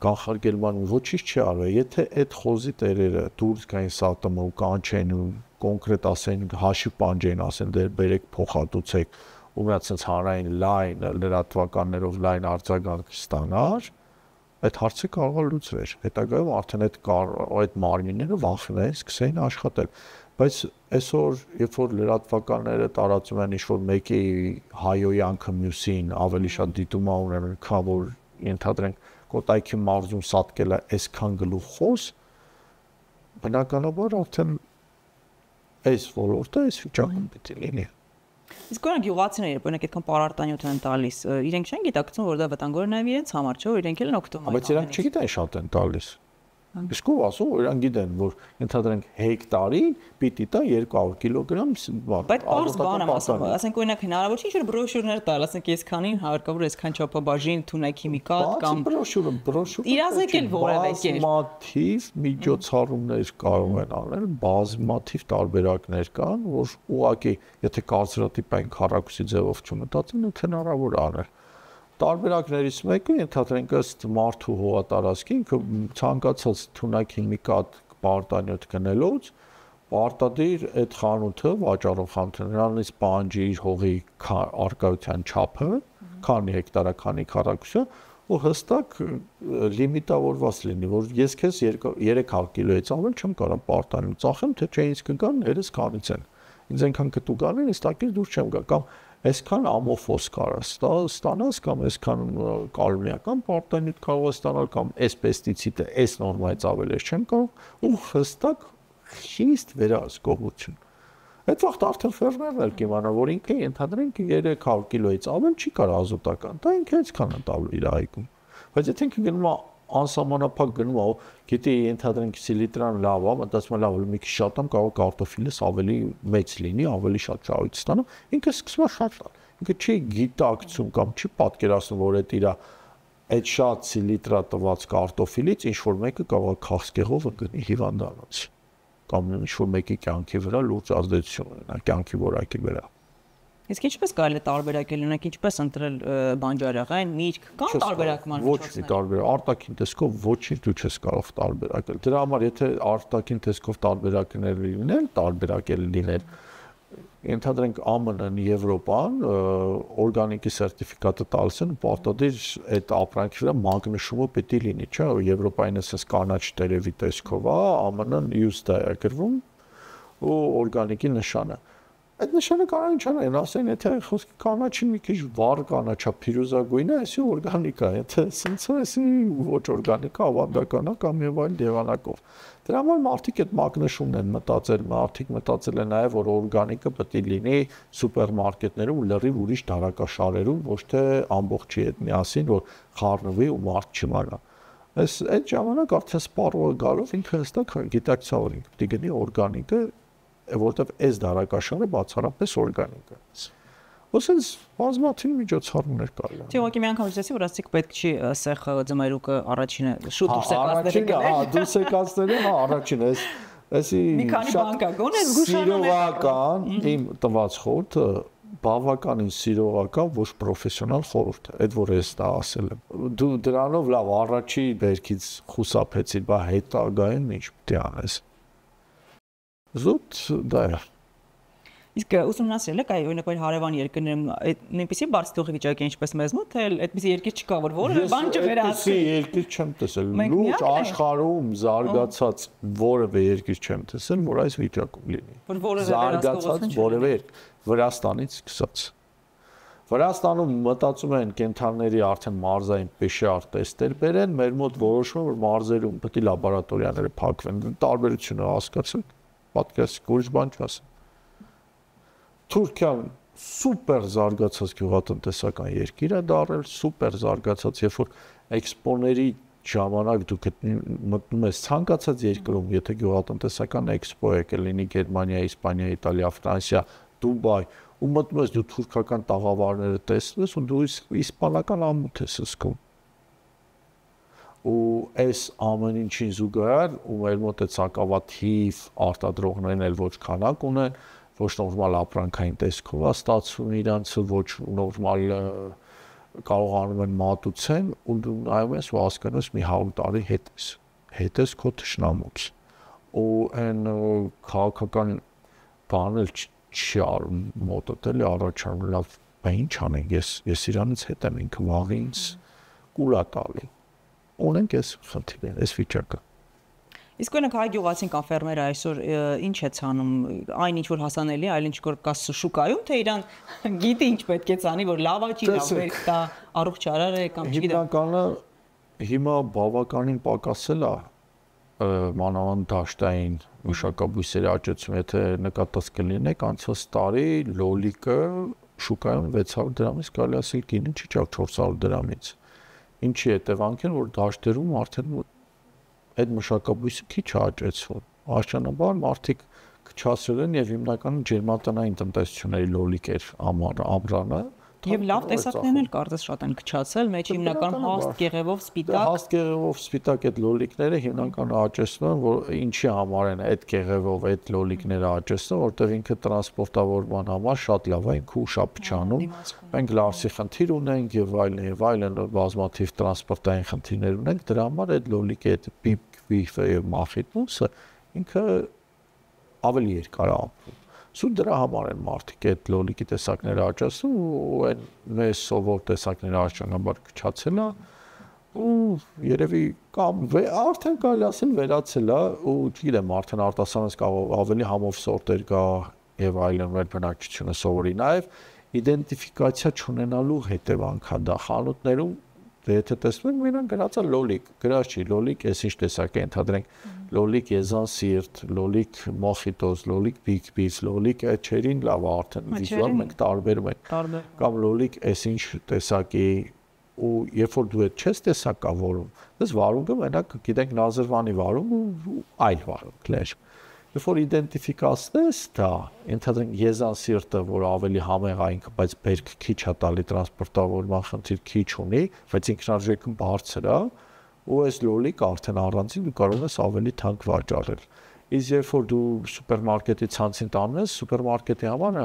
Կանխարգելման ոչինչ չի արվել, եթե այդ խոզի տերերը դուրս գային սատմը ու կանչեն ու կոնկրետ ասեն հաշիվ պանջեն, ասեն դեր բերեք փոխհատուցեք, ու նա ցած հանրային լայն լրատվականներով լայն արձագանք ստանար, այդ հարցը կարող է լուծվեր։ Հետագայում արդեն այդ մարմինները վախենային սկսեին աշխատել։ Բայց այսօր, երբ որ լրատվականները տարածում են ինչ-որ մեկի հայոյանքը մյուսին ավելի շատ դիտում ունեն, քան որ ենթադրենք Կոտայքի մարզում սատկել է այսքան գլուխոս, բնականաբար արդեն այս ոլորտը այս վիճակում պիտի լինի։ Իսկ օրինակ գյուղացիները, երբ օրինակ այդքան պարարտանյութ են տալիս, իրենք չեն գիտակցում, որ դա վտանգավոր է նաև իրենց համար, չէ՞, որ իրենք էլ են օգտվում այդ։ Բայց իրանք չգիտեն շատ են տալիս։ Իսկ ով ասում, որ իրանք գիտեն, որ ենթադրենք հեկտարի պիտի տա 200 կիլոգրամ բան։ Բայց պարզ բան եմ ասում, ասենք օրինակ հնարավոր չի ինչ-որ բրոշյուրներ տալ, ասենք այսքանին հարկավոր այսքան չափաբաժին թունակ քիմիկատ կամ բրոշյուրը իրազեկել որևէ կերպ։ Բազմաթիվ միջոցառումներ կարող են անել, բազմաթիվ տարբերակներ կան, որ ուղղակի եթե կարծրատիպ այն քառակուսի ձևով չմտածեն, ու հնարավոր անել։ Տարբերակներից մեկը ենթադրենք ըստ մարդու հողատարածքի ինքը ցանկացած թունակ քիմիկատ պարտանյութ գնելուց պարտադիր այդ խանութը վաճառող խանութը նրանից պահանջի իր հողի արկայության չափը, քանի հեկտար է, քանի քառակուսի ու հստակ լիմիտավորված լինի, որ ես քեզ 300 կիլոից ավել չեմ կարող պարտանյութ ծախեմ, թե չէ ինձ կգան ներս քանից են։ Ինձ այնքան կտու գանեն, ես տակից դուրս չեմ գա կամ այսքան ամոֆոս կարաս ստանաս կամ այսքան կալորիական պարտանյութ կարող ես ստանալ կամ այս պեստիցիդը այս նորմայից ավել ես չեմ կարող ու հստակ խիստ վերահսկողություն։ Այդ վաղտ արդեն ֆերմերն էլ կիմանա, որ ինքը ենթադրենք 300 կիլոից ավել չի կարող ազոտական, դա ինքը այսքան է տալու իր այգում։ Բայց եթե ինքը գնում է անսահմանափակ գնում է, գիտի ենթադրենք սիլիտրան լավ է, մտածում է լավ, մի քիչ շատ եմ կարող կարտոֆիլս ավելի մեծ լինի, ավելի շատ շահույթ ստանամ, ինքը սկսում է շատ տալ։ Ինքը չի գիտակցում կամ չի պատկերացնում, որ այդ շատ սիլիտրա տված կարտոֆիլից ինչ որ մեկը կարող է քաղցկեղով ընկնի հիվանդանոց կամ ինչ որ մեկի կյանքի վրա լուրջ ազդեցություն ունենա, կյանքի որակի վրա։ Իսկ ինչպես կարելի է տարբերակել, օրինակ ինչպես ընտրել բանջարեղեն, միրգ, կան տարբերակման միջոցներ։ Ոչ մի տարբերակ, արտաքին տեսքով ոչինչ դու չես կարող տարբերակել։ Դրա համար եթե արտաքին տեսքով տարբերակներ լինեն, տարբերակել լինեն, ենթադրենք ԱՄՆ-ն, Եվրոպան օրգանիկի սերտիֆիկատը տալիս են, պարտադիր այդ ապրանքի վրա մագնիշումը պետք է լինի, չէ՞, Եվրոպային էս կանաչ տերևի տեսքով է, ԱՄՆ-ն USDA է գրվում ու օրգանիկի նշանը։ Այդ նշանը կարող ինչ անեն, ասեն, եթե խոսքի կանաչին մի քիչ վառ կանաչա, փիրուզագույն է, այսի օրգանիկ է, եթե սենց է, այսի ոչ օրգանիկ է, ավանդական է կամ եւ այլ եղանակով։ Դրա համար մարդիկ այդ մագնիշումն են մտածել, մարդիկ մտածել են նաեւ, որ օրգանիկը պետք է լինի սուպերմարկետներում լրիվ ուրիշ դարակաշարերում, ոչ թե ամբողջի հետ միասին, որ խառնվի ու մարդ չմարա։ Այդ ժամանակ արդեն սպառողը գալով ինքը հստակ գիտակցա, որ ինքը պետք է գնի օրգանիկը որտեվ այս դարակաշարը բացառապես օրգանիկ է։ Ոսենց բազմաթիվ միջոցառումներ կան։ Չէ, ուղղակի մի անգամ ասեցի, որ ասիկ պետք չի սեղ ձմայրուկը առաջինը շուտ դուրսեկացնել գնել։ Դուրսեկացնելը առաջինը, էսի մի քանի բան կա, գոնե զգուշական իմ տված խորհուրդը բավականին սիրողական, ոչ պրոֆեսիոնալ խորհուրդ է, այդ որ ես դա ասել եմ։ Դու դրանով լավ առաջի բերքից խուսափեցիր, բա հետագային ինչ պետք է անես։ Զուտ դա է։ Իսկ ուսումնասիրել եք այ օրինակ հարևան երկրներում նույնպեսի բարձր տողի վիճակի ինչպես մեզ մոտ, թե այդպեսի երկիր չկա, որ որևէ բան չվերահսկի։ Այդպեսի երկիր չեմ տեսել։ Լուրջ աշխարհում զարգացած որևէ երկիր չեմ տեսել, որ այս վիճակում լինի։ Զարգացած որևէ Վրաստանից սկսած։ Վրաստանում մտածում են կենթանիների արդեն մարզային PCR տեստեր բերեն, մեր մոտ որոշում որ մարզերում պետք է լաբորատորիաները փակվեն։ Տարբերությունը հասկացեք։ Պատկերացրեք, ուրիշ բան չասեմ։ Թուրքիան սուպեր զարգացած գյուղատնտեսական երկիր է դարել, սուպեր զարգացած, երբ որ էքսպոների ժամանակ դու մտնում ես ցանկացած երկրում, եթե գյուղատնտեսական էքսպո է, կլինի Գերմանիա, Իսպանիա, Իտալիա, Ֆրանսիա, Դուբայ, ու մտնում ես դու թուրքական տաղավարները տեսնես ու դու իսպանական ամոթ ես զգում։ Ու այս ամեն ինչին զուգահեռ ու մեր մոտ է ցակավաթիվ արտադրողներն էլ ոչ քանակ ունեն, ոչ նորմալ ապրանքային տեսքով է ստացվում իրանց, ոչ նորմալ կարողանում են մատուցեն ու դու նայում ես ու հասկանում ես մի 100 տարի հետ ես քո թշնամուց ու այն քաղաքական բանը չի արում մոտոտել առաջանում լավ բա ինչ անենք ես իրանից հետ եմ ինքը վաղ ինձ կուլա տալի ունենք այս խնդիրը այս վիճակը Իսկ օրինակ հայ գյուղացին կամ ֆերմերը այսօր ինչ է ցանում այն ինչ որ հասանելի այլ ինչ որ կա շուկայում թե իրան գիտի ինչ պետք է ցանի որ լավ աճի լավ վերք տա առողջարար է կամ չգիտեմ հիմնականը հիմա բավականին պակասել է մանավանդ դաշտային մշակաբույսերի աճեցում եթե նկատած կլինեք անցած տարի լոլիկը շուկայում 600 դրամից կարելի ասել գինը չի ճակ 400 դրամից ինչի հետևանք են որ դաշտերում արդեն այդ մշակաբույսը քիչ աճեցվում աշճանաբար մարդիկ քչացրել են եւ հիմնականում ջերմատնային տնտեսությունների լոլիկ էր ամռանը Եվ լավ տեսակներն էլ կարծես շատ են քչացել, մեջ հիմնականում հաստ կեղևով սպիտակ։ Հաստ կեղևով սպիտակ այդ լոլիկները հիմնականում աճեցնում են, որ ինչի համար են այդ կեղևով այդ լոլիկները աճեցնում, որտեղ ինքը տրանսպորտավորման համար շատ լավ է, ինքը ուշափչանում։ Մենք լարսի խնդիր ունենք եւ այլն բազմաթիվ տրանսպորտային խնդիրներ ունենք, դրա համար այդ լոլիկը այդ բիֆը եւ մախիթուսը ինքը ավելի երկար է ապրում։ Սու դրա համար են մարդիկ այդ լոլիկի տեսակները աճեցնում ու այն մեծ սովոր տեսակները աշճանաբար քչացել է ու երևի կամ արդեն կարելի ասել վերացել է ու չգիտեմ արդեն արտասանից ավելի համով սորտեր կա եւ այլն մեր բնակչությունը սովորի նաեւ իդենտիֆիկացիա չունենալու հետևանքա դա խանութներում դե եթե տեսնում եք մենակ գրած է լոլիկ գրած չի լոլիկ էս ինչ տեսակ է ընդհանրենք լոլիկ եզան սիրտ լոլիկ մոխիտոս լոլիկ բիգ լոլիկ չերին լավ արդեն վիզուալ մենք տարբերում ենք կամ լոլիկ էս ինչ տեսակի ու երբ որ դու այդ չես տեսակավորում դες վարունգը մենակ գիտենք նազրվանի վարունգ ու այլ վարունգ լեր Երբ որ իդենտիֆիկացնես դա, ընդհանրեն եզան սիրտը, որ ավելի համեղ է ինքը, բայց բերք քիչ է տալի տրանսպորտավորման խնդիր քիչ ունի, բայց ինքնարժեքը բարձր է, ու այս լոլիկ արդեն առանցին դու կարող ես ավելի թանկ վաճառել։ Իսկ երբ որ դու սուպերմարկետի ցանցին տանում ես, սուպերմարկետի համար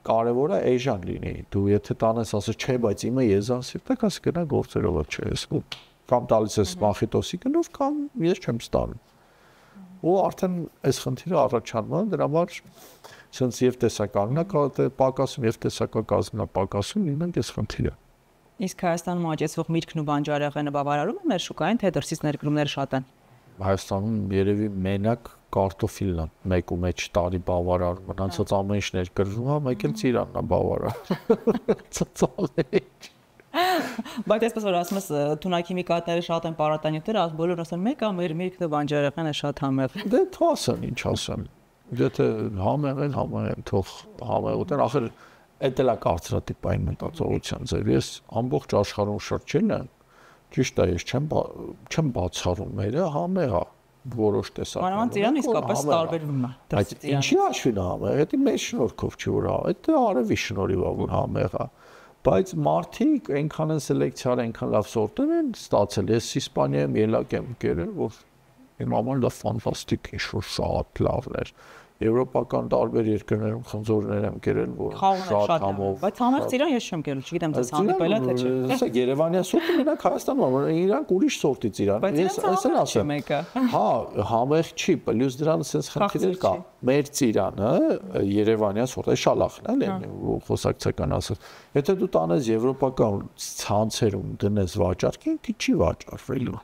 կարևորը էժան լինի։ Դու եթե տանես ասես, չէ, բայց իմը եզան սիրտը կաս գնա գործերով չես։ Կամ տալիս ես մախիտոսի գնով, կամ ես չեմ ստանում։ Ու արդեն այս խնդիրը առաջանում է, դրա համար sense եւ տեսականն պակասում եւ տեսակակազմն պակասում լինենք այս խնդիրը։ Իսկ Հայաստանում աճեցվող միրգն ու բանջարեղենը բավարարում է մեր շուկային, թե դրսից ներկրումները շատ են։ Հայաստանում երևի մենակ կարտոֆիլն է, մեկ ու մեջ տարի բավարարում, մնացած ամեն ինչ ներկրվում է, մեկ էլ ծիրանն է բավարարում։ Ծծալեջ։ Բայց այսպես որ ասում ես թունաքիմիկատները շատ են պարարտանյութերը, բոլորը ասեն մեկ է մեր միրգն ու բանջարեղենը շատ համեղ։ Դե թող ինչ ասեմ։ Եթե համեղ են, թող համեղ ուտեն, ախր այդ էլ է կարծրատիպային մտածողության ձև։ Ես ամբողջ աշխարհում շրջել եմ, ճիշտ է, ես չեմ բացառում, մերը համեղ է որոշ տեսակ։ Մանավանդ Իրանը իսկապես տարբերվում է։ Բայց ինչի հաշվին համեղ, դա մեր շնորհքով չի որ դա արևի շնորհիվ է որ համեղ է։ Բայց մարդիկ այնքան են սելեկցիա, այնքան լավ սորտեր են ստացել։ Ես Իսպանիայում ելակ եմ կերել, որ իմ համար դա ֆանտաստիկ է, շատ լավն էր։ Եվրոպական տարբեր երկրներում խնձորներ եմ կերել, որ շատ համով։ Բայց համեղ ծիրան ես չեմ կերել, չգիտեմ դες հանդիպել է թե չէ։ Սա Երևանյան սորտը մենակ Հայաստանում է, իրանք ուրիշ սորտի ծիրան։ Ես այսօր ասեմ։ Հա, համեղ չի, պլյուս դրան sense խնդիրներ կա։ Մեր ծիրանը Երևանյան սորտը շալախն է, խոսակցական ասած։ Եթե դու տանես եվրոպական ցանցերում դնես վաճառքին, չի վաճառվելու։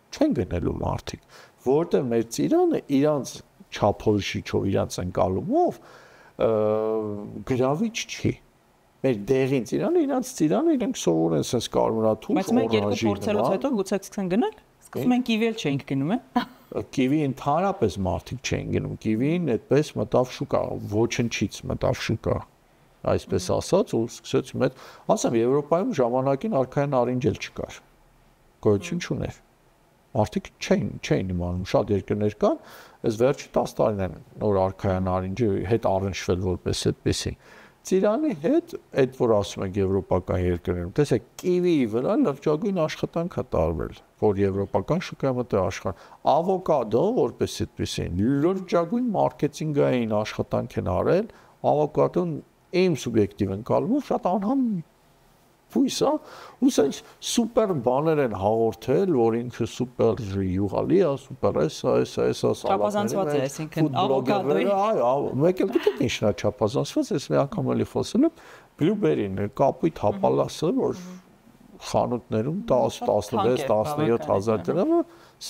Չեն գնելու մարդիկ, որտեղ մեր ծիրանը իրանց չափորոշիչով իրանց ընկալումով գրավիչ չի։ Մեր դեղին ծիրանը իրանց ծիրանը իրենք սովոր են sense կարմրաթուխ, բայց մենք երկու փորձերից հետո գուցե սկսեն գնալ։ Սկսում են կիվիել չենք գնում, է։ Կիվի ընդհանրապես մարդիկ չեն գնում։ Կիվին այդպես մտավ շուկա, ոչնչից մտավ շուկա։ Այսպես ասած, ու սկսեց մեծ, ասեմ, Եվրոպայում ժամանակին արքային արինջ էլ չկար։ Գոյություն չուներ։ Արդյոք չէին իմանում, շատ երկրներ կան, այս վերջի 10 տարին են նոր արքայան արինջի հետ առնչվել որպես այդպեսի։ Ծիրանի հետ այդ որ ասում ենք եվրոպական երկրներում, տեսեք, կիվիի վրա լրջագույն աշխատանք է տարվել, որ եվրոպական շուկայում է աշխարհ։ Ավոկադո որպես այդպեսին լրջագույն մարքեթինգային աշխատանք են արել, ավոկադոն իմ սուբյեկտիվ ընկալումով շատ անհամ Հույս է, ու սենց սուպեր բաներ են հաղորդել, որ ինքը սուպեր յուղալի է, սուպեր էսա, չափազանցված է, այսինքն ավոկադոյի։ Այո, մեկ էլ գիտեք ինչն է չափազանցված, ես մի անգամ էլի խոսել եմ, բլուբերին, կապույտ հապալասը, որ խանութներում 10-16-17 հազար դրամ,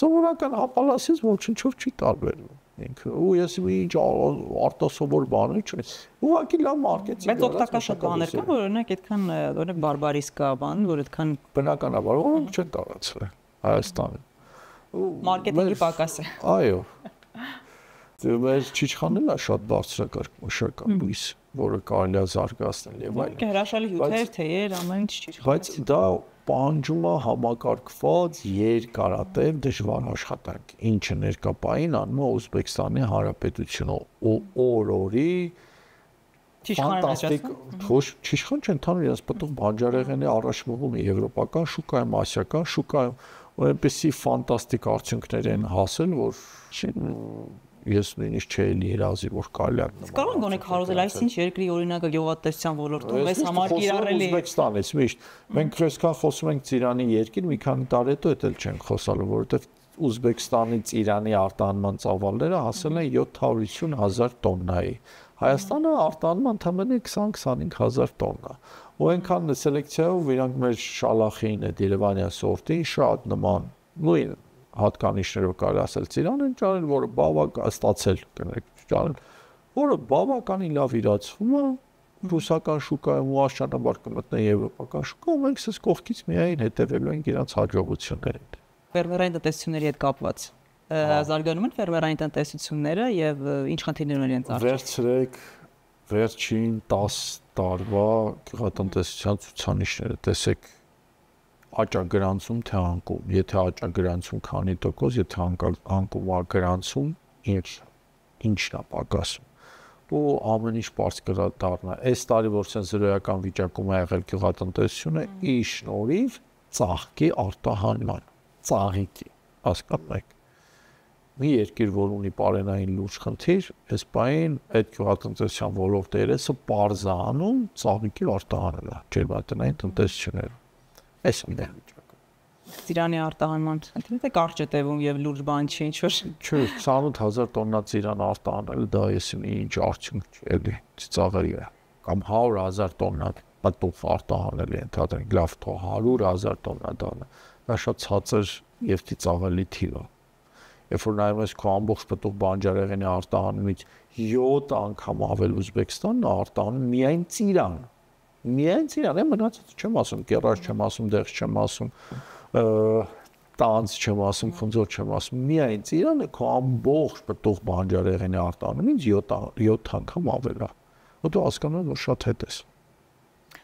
սովորական հապալասից ոչնչով չի տարբերվում։ Ինքը ու ես ինչ արտասովոր բաներ չունի։ Ուղղակի լավ մարքեթինգ։ Բայց օգտակար շատ բաներ կան, որ օրինակ այդքան օրինակ բարբարիսկա բան, որ այդքան բնականաբար ոք չեն տարածվել Հայաստանում։ Մարքեթինգի պակաս է։ Այո։ Դες չիչխանելա շատ բարձրակարգ մշակական բույս, որը կարելի է զարգացնել եւ այլն։ Հրաշալի հյութեր, թեյեր, ամեն ինչ չիչխան։ Բայց դա պահանջում է համակարգված երկարատև դժվար աշխատանք, ինչը ներկայային անում է Ուզբեկստանի Հանրապետությունը օրորի ֆանտաստիկ չիշխան չեն տանում իրենց պտուղ բանջարեղենի առաջմղում եվրոպական շուկայում, ասիական շուկայում, ու այնպեսի ֆանտաստիկ արդյունքներ են հասել, որ ես նույնիսկ չէի երազի, որ կարելի է։ Կարող ենք գոնե քարոզել այս ինչ երկրի օրինակը գյուղատնտեսության ոլորտում էս համար կիրառելի։ Ուզբեկստանից միշտ մենք այսքան խոսում ենք Ծիրանի երկիր, մի քանի տարի հետո էլ չենք խոսալու, որովհետև Ուզբեկստանի Ծիրանի արտահանման ծավալները հասել են 750,000 տոննայի։ Հայաստանը արտահանում ընդամենը 20-25 հազար տոննա։ Ու այնքան սելեկցիայով իրանք մեր շալախին այդ Երևանյան սորտին շատ նման նույն հատկանիշներով կարելի ասել Ծիրան են ճարել, որը բավական ստացել ճարել, որը բավականին լավ իրացվում է ռուսական շուկայում ու աշճանաբար կմտնեն եվրոպական շուկայում, մենք սես կողքից միայն հետևելու ենք իրաց հաջողություններին։ Ֆերմերային տնտեսությունների հետ կապված զարգանում են ֆերմերային տնտեսությունները եւ ինչ խնդիրներ ունեն իրենց առջև։ Վերցրեք վերջին 10 տարվա գյուղատնտեսության ցուցանիշները, տեսեք աճագրանցում թե անկում, եթե աճագրանցում քանի տոկոս, եթե անկում ագրանցում ինչն է պակասում։ Ու ամեն ինչ բարձ կդառնա։ Այս տարի որ ցենց զրոյական վիճակում է եղել գյուղատնտեսությունը, ի շնորհիվ ծաղկի արտահանման, ծաղիկի, հասկանում եք։ Մի երկիր, որ ունի պարենային լուրջ խնդիր, այս պահին այդ գյուղատնտեսության ոլորտերը պարզանում ծաղիկի արտահանելը, ջերմատնային տնտեսությունները։ Այս է դա վիճակը։ Ծիրանի արտահանման խնդիրը կարճ է տևում եւ լուրջ բան չի, ինչ որ։ Չէ, 28000 տոննա ծիրան արտահանելը դա եսի ինչ արդյունք չէ, էլի ծաղերի է։ Կամ 100,000 տոննա պատով արտահանել ընդհանրեն, լավ թող 100,000 տոննա դառնա։ Դա շատ ցածր եւ ծաղալի թիվ է։ Երբ որ նայում ես քո ամբողջ պտուղ բանջարեղենի արտահանումից 7 անգամ ավել Ուզբեկստանն արտահանում միայն Ծիրան։ Միայն Ծիրան, մնացածը չեմ ասում, կերած չեմ ասում, դեղս չեմ ասում, տանց չեմ ասում, խնձոր չեմ ասում, միայն Ծիրանը քո ամբողջ պտուղ բանջարեղենի արտահանումից 7 անգամ ավել է։ Ու դու հասկանում ես, որ շատ հետ ես։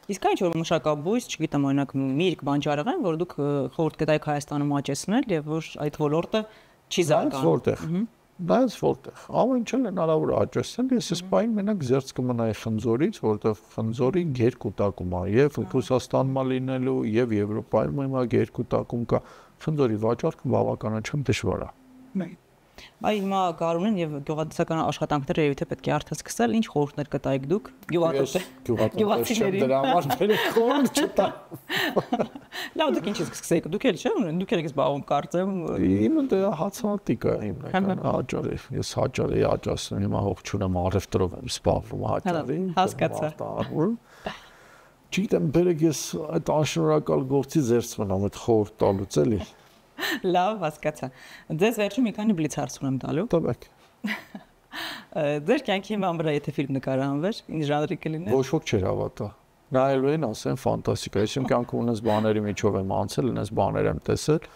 Իսկ ինչ որ մշակաբույս, չգիտեմ, օրինակ միրգ բանջարեղեն, որ դուք խորհուրդ կտայիք Հայաստանում աճեցնել եւ որ այդ ոլորտը չի զարգանում։ Բայց որտեղ ամեն ինչ հնարավոր է աճեցնել, ես սպայն մենակ զերծ կմնայի խնձորից, որտեղ խնձորի գերկուտակում է եւ Ռուսաստանում լինելու եւ Եվրոպայում հիմա գերկուտակում կա, խնձորի վաճառքը բավականաչափ դժվար է։ Այ հիմա Գարունին եւ գյուղատնտեսական աշխատանքները երևի թե պետք է արդեն սկսել, ինչ խորհուրդներ կտայիք դուք գյուղատնտեսության դրա համար խորհուրդ չտա։ Լավ, դուք ինչ եք սկսեիք, դուք էլ չէ՞, դուք եք զբաղվում կարծեմ։ Իմը դա հացահատիկա հիմնական հաճարի, ես հաճարի աճացնում, հիմա հող չունեմ առևտրով եմ զբաղվում հաճարի։ Հասկացա։ Չգիտեմ, բերեք ես այդ անշնորհակալ գործի զերծ մնամ այդ խորհուրդ տալուց էլի։ Լավ, հասկացա։ Ձեզ վերջում մի քանի բլից հարց ունեմ տալու։ Տվեք։ Ձեր կյանքի հիման վրա եթե ֆիլմ նկարահանվեր, ինչ ժանրի կլիներ։ Ոչ ոք չէր հավատա։ Նայելու են, ասեն ֆանտաստիկա։ Ես իմ կյանքում ունես բաների միջով եմ անցել, ունես բաներ եմ տեսել։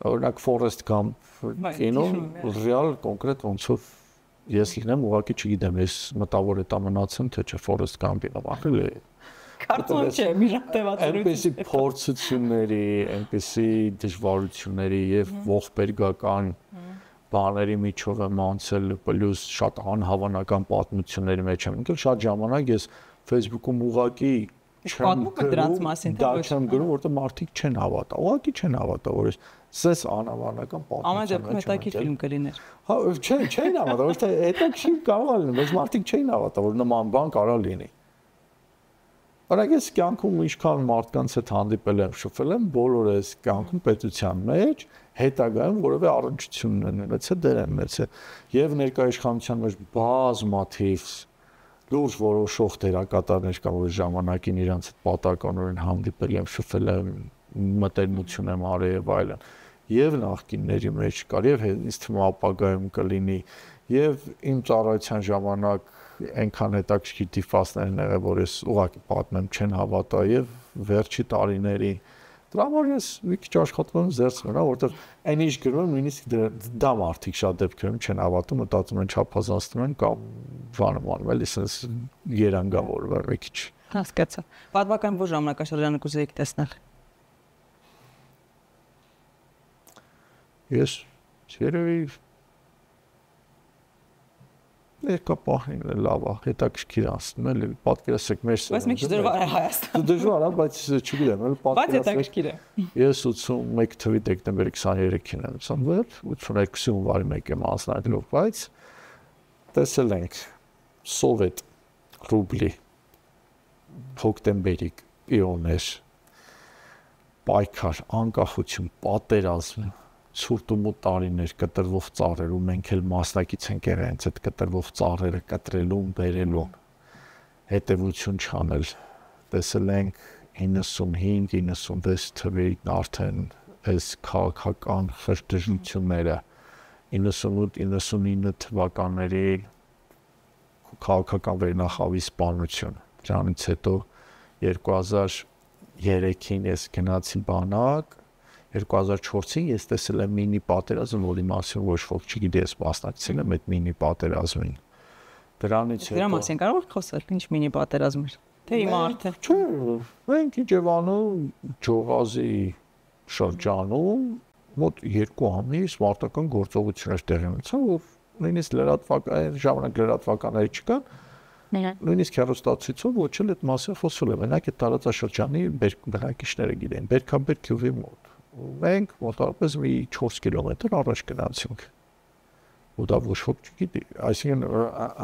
Օրինակ Forrest Gump կինոն ռեալ կոնկրետ ոնց որ ես լինեմ, ուղղակի չգիտեմ, ես մտավոր եմ մնացեմ, թե չէ Forrest Gump-ին ապրել է։ Կարծում չեմ իրանտեվացրություն։ Այնպեսի փորձությունների, այնպեսի դժվարությունների եւ ողբերգական բաների միջով եմ անցել, պլյուս շատ անհավանական պատմությունների մեջ եմ ընկել, շատ ժամանակ ես Facebook-ում ուղակի պատմում դրանց մասին, դա չեմ գրում, որտեղ մարդիկ չեն հավատա, ուղղակի չեն հավատա, որ ես անհավանական պատմություն ամեն դեպքում հետաքրքիր ֆիլմ կլիներ։ Հա, չէին հավատա, որ հետաքրքիր կարող է լինել, բայց մարդիկ չէին հավատա, որ նման բան կարող լինի։ Օրինակ ես կյանքում ինչքան մարդկանց հետ հանդիպել եմ, շփվել եմ, բոլորս կյանքում պետության մեջ հետագայում որևէ առնչություն ունեն ունեցել, դեր են ունեցել եւ ներկայ իշխանության մեջ բազմաթիվ լուրջ որոշող դերակատարներ կան, որ ժամանակին իրանց հետ պատականորեն հանդիպել եմ, շփվել եմ, մտերմություն եմ արել եւ այլն։ Եվ նախկինների մեջ կար եւ ինձ թվում է ապագայում կլինի եւ իմ ծառայության ժամանակ այնքան հետաքրքիր դիպասներ են եղել, որ ես ուղղակի պատմեմ չեն հավատա եւ վերջի տարիների դրա համար ես մի քիչ աշխատում եմ զերծ մնա, որովհետեւ այն ինչ գրում եմ նույնիսկ դա մարդիկ շատ դեպքերում չեն հավատում, մտածում են չափազանցնում են կամ բանանում, էլի sense երանգավորվել մի քիչ։ Հասկացա։ Պատմական որ ժամանակաշրջանը կուզեիք տեսնել։ Ես երևի ներկա պահին լավ է, հետաքրքիր անցնում էլի, պատկերացրեք մեր սա։ Բայց մի քիչ դժվար է Հայաստան։ Դժվար է, բայց չգիտեմ, էլի Բայց հետաքրքիր է։ Ես 81 թվականի դեկտեմբերի 23-ին եմ ծնվել, 82 հունվարի 1-ին եմ անձնագրով, բայց տեսել ենք սովետ ռուբլի հոկտեմբերի պիոներ պայքար, անկախություն, պատերազմ ցուրտ ու մութ տարիներ կտրվող ծառեր ու մենք էլ մասնակից ենք եղել հենց այդ կտրվող ծառերը կտրելու, բերելու հետևություն չանել տեսել ենք 95-96 թվականին արդեն այս քաղաքական խրճիժությունները 98-99 թվականների քաղաքական վերնախավի սպանություն դրանից հետո 2003-ին ես գնացի բանակ 2004-ին ես տեսել եմ մինի պատերազմ, որի մասին ոչ ոք չգիտի, ես մասնակցել եմ այդ մինի պատերազմին։ Դրանից հետո Դրա մասին կարող եք խոսել, ինչ մինի պատերազմ էր։ Թե հիմա արդեն։ Չէ, մենք Իջևանում Ջողազի շրջանում մոտ 2 ամիս մարտական գործողություններ տեղի ունեցան, որ նույնիսկ լրատվական ժամանակ լրատվականներ չկան։ Նույնիսկ հեռուստացույցով ոչ էլ այդ մասին խոսել է, մենակ այդ տարածաշրջանի բնակիչները գիտեն, Բերքաբեր գյուղի մոտ։ Մենք մոտավորապես մի 4 կիլոմետր առաջ գնացինք։ Ու դա ոչ ոք չգիտի, այսինքն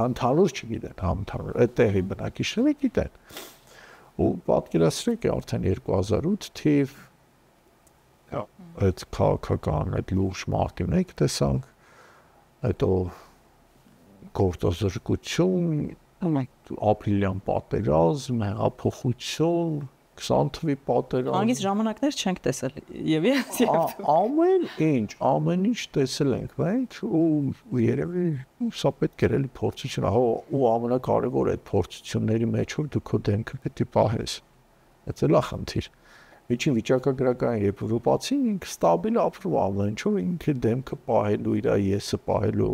ընդհանուր չգիտեն, համընդհանուր, այդ տեղի բնակիչները գիտեն։ Ու պատկերացրեք արդեն 2008 թիվ այդ քաղաքական այդ լուրջ մարտիրներ տեսանք, հետո գործազրկություն, ապրիլյան պատերազմ, հեղափոխություն 20 թվի պատերազմ։ Անգից ժամանակներ չենք տեսել եւ ես ամեն ինչ տեսել ենք, բայց ու երևի սա պետք է էլի փորձություն, ու ամենակարևորը այդ փորձությունների մեջով դու քո դեմքը պետք է պահես։ Դա էլ է խնդիր։ Միջին վիճակագրական Եվրոպացին ինքը ստաբիլ ապրում ամեն ինչով ինքը դեմքը պահելու իր եսը պահելու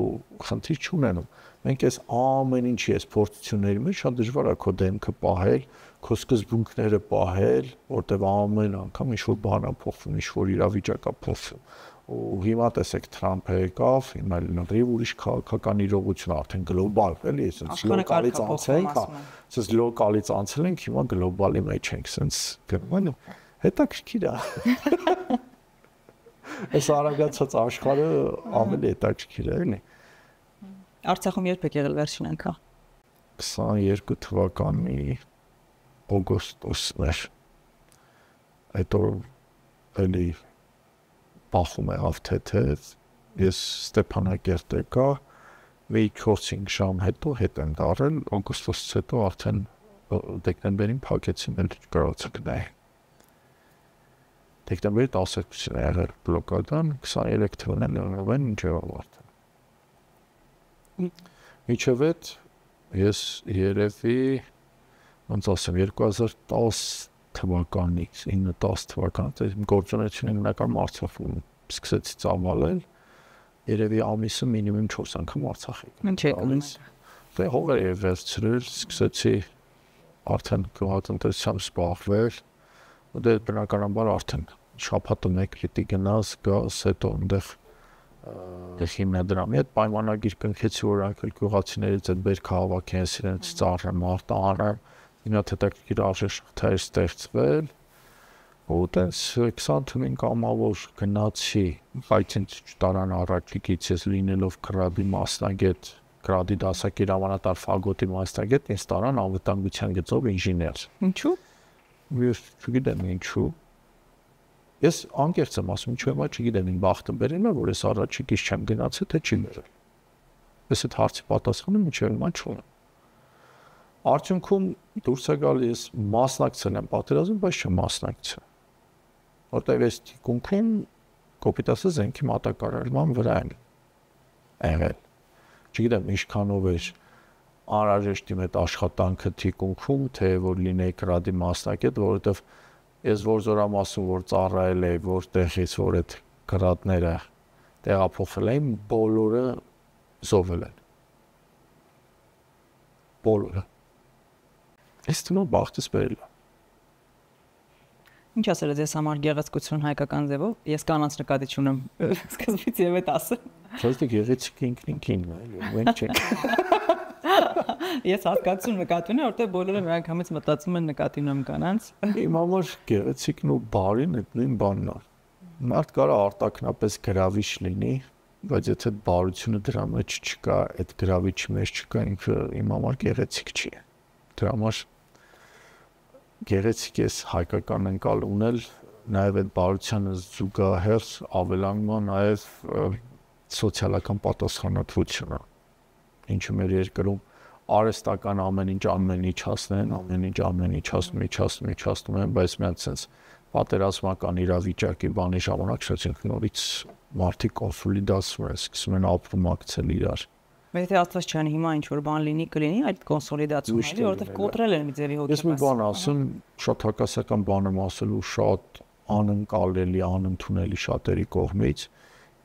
խնդիր չունենում։ Մենք այս ամեն ինչի այս փորձությունների մեջ շատ դժվար է քո դեմքը պահել, քո սկզբունքները պահել, որտեղ ամեն անգամ ինչ-որ բան է փոխվում, ինչ-որ իրավիճակ է փոխվում։ Ու հիմա տեսեք Թրամփը եկավ, հիմա լրիվ ուրիշ քաղաքական իրողություն արդեն գլոբալ, էլի, այսպես լոկալից անցել ենք, այսպես լոկալից անցել ենք, հիմա գլոբալի մեջ ենք, այսպես գնում հետաքրքիր է։ Այս արագացած աշխարհը ավելի հետաքրքիր է, էլի։ Արցախում երբ եք եղել վերջին անգամ։ 22 թվականի օգոստոսն էր։ Հետո էլի բախում եղավ թեթև, ես Ստեփանակերտ եկա, մի 4-5 ժամ հետո հետ եմ դարել, օգոստոսից հետո արդեն դեկտեմբերին փակեցին էլ կարողացա գնալ։ Դեկտեմբերի 12-ին է եղել բլոկադան, 23 թվականին եղել ինչև արդեն։ Միջև այդ ես երևի ոնց ասեմ 2010 թվականից 9-10 թվականից գործունեությունը հիմնական Արցախում սկսեցի ծավալել երևի ամիսը մինիմում 4 անգամ Արցախ եկա։ Ինչ եք անում։ Դե հողեր եմ վերցրել, սկսեցի արդեն գյուղատնտեսությամբ զբաղվել, դե բնականաբար արդեն շաբաթը մեկ պիտի գնաս, գաս, հետո այնտեղ հիմնադրամի հետ պայմանագիր կնքեցի, որ այլ գյուղացիներից այդ բերքը հավաքեն, իրենց ծառը մարտահանը, ինա հետաքրքիր արժեշտներ ստեղծվել, ու տենց 20 թվին կամավոր գնացի, բայց ինձ տարան առաջիկից ես լինելով գրադի մասնագետ, գրադի դասակիր հավանատար ֆագոտի մասնագետ, ինձ տարան անվտանգության գծով ինժեներ։ Ինչու՞։ Ես չգիտեմ ինչու։ Ես անկեղծ եմ ասում, ինչու եմ չգիտեմ, իմ բախտը բերել է, որ ես առաջիկից չեմ գնացել, թե չի բերել։ Ես այդ հարցի պատասխանը մինչև հիմա չունեմ։ Արդյունքում դուրս է գալի ես մասնակցել եմ պատերազմին, բայց չեմ մասնակցել։ Որտեղ ես թիկունքին կոպիտ ասած զենքի մատակարարման վրա եմ եղել։ Չգիտեմ ինչքանով էր անհրաժեշտ իմ այդ աշխատանքը թիկունքում, թե որ լինեի գրադի մասնակետ, որովհետև ես որ զորամասում որ ծառայել էի, որտեղից որ այդ գրադները տեղափոխվել էին, բոլորը զոհվել են։ Բոլորը։ Ես դու բախտս բերել եմ։ Ինչ ասել ես համար գեղեցկություն հայկական ձևով, ես կանանց նկատի չունեմ, սկզբից եւ այդ ասել։ Ոստի գեղեցիկ ինքնին է, մենք չենք։ Ես հասկացում նկատի ունեմ, որտեղ բոլորը միանգամից մտածում են նկատի ունեմ կանանց։ Իմ համար գեղեցիկն ու բարին այդ նույն բանն է։ Մարդ կարող արտակնապես գրավիչ լինի, բայց եթե բարությունը դրա մեջ չկա, այդ գրավիչի մեջ չկա, ինքը իմ համար գեղեցիկ չի։ Դրա համար գեղեցիկ էս հայկական ընկալ ունել, նաև այդ բարությանը զուգահեռ ավելանում է նաև սոցիալական պատասխանատվությունը, ինչը մեր երկրում արհեստական ամեն ինչ իջացնեն, ամեն ինչ իջացնում են, բայց միած sense պատերազմական իրավիճակի բանի ժամանակ շացինք նորից մարդիկ կոնսոլիդացվում են, սկսում են ապրումակցել իրար։ Բայց եթե Աստված չանի հիմա ինչ որ բան լինի, կլինի այդ կոնսոլիդացիան, էլի, որովհետև կոտրել են մի ձևի հոգեբաց։ Ես մի բան ասում, շատ հակասական բան եմ ասելու, շատ անընկալելի, անընդունելի շատերի կողմից,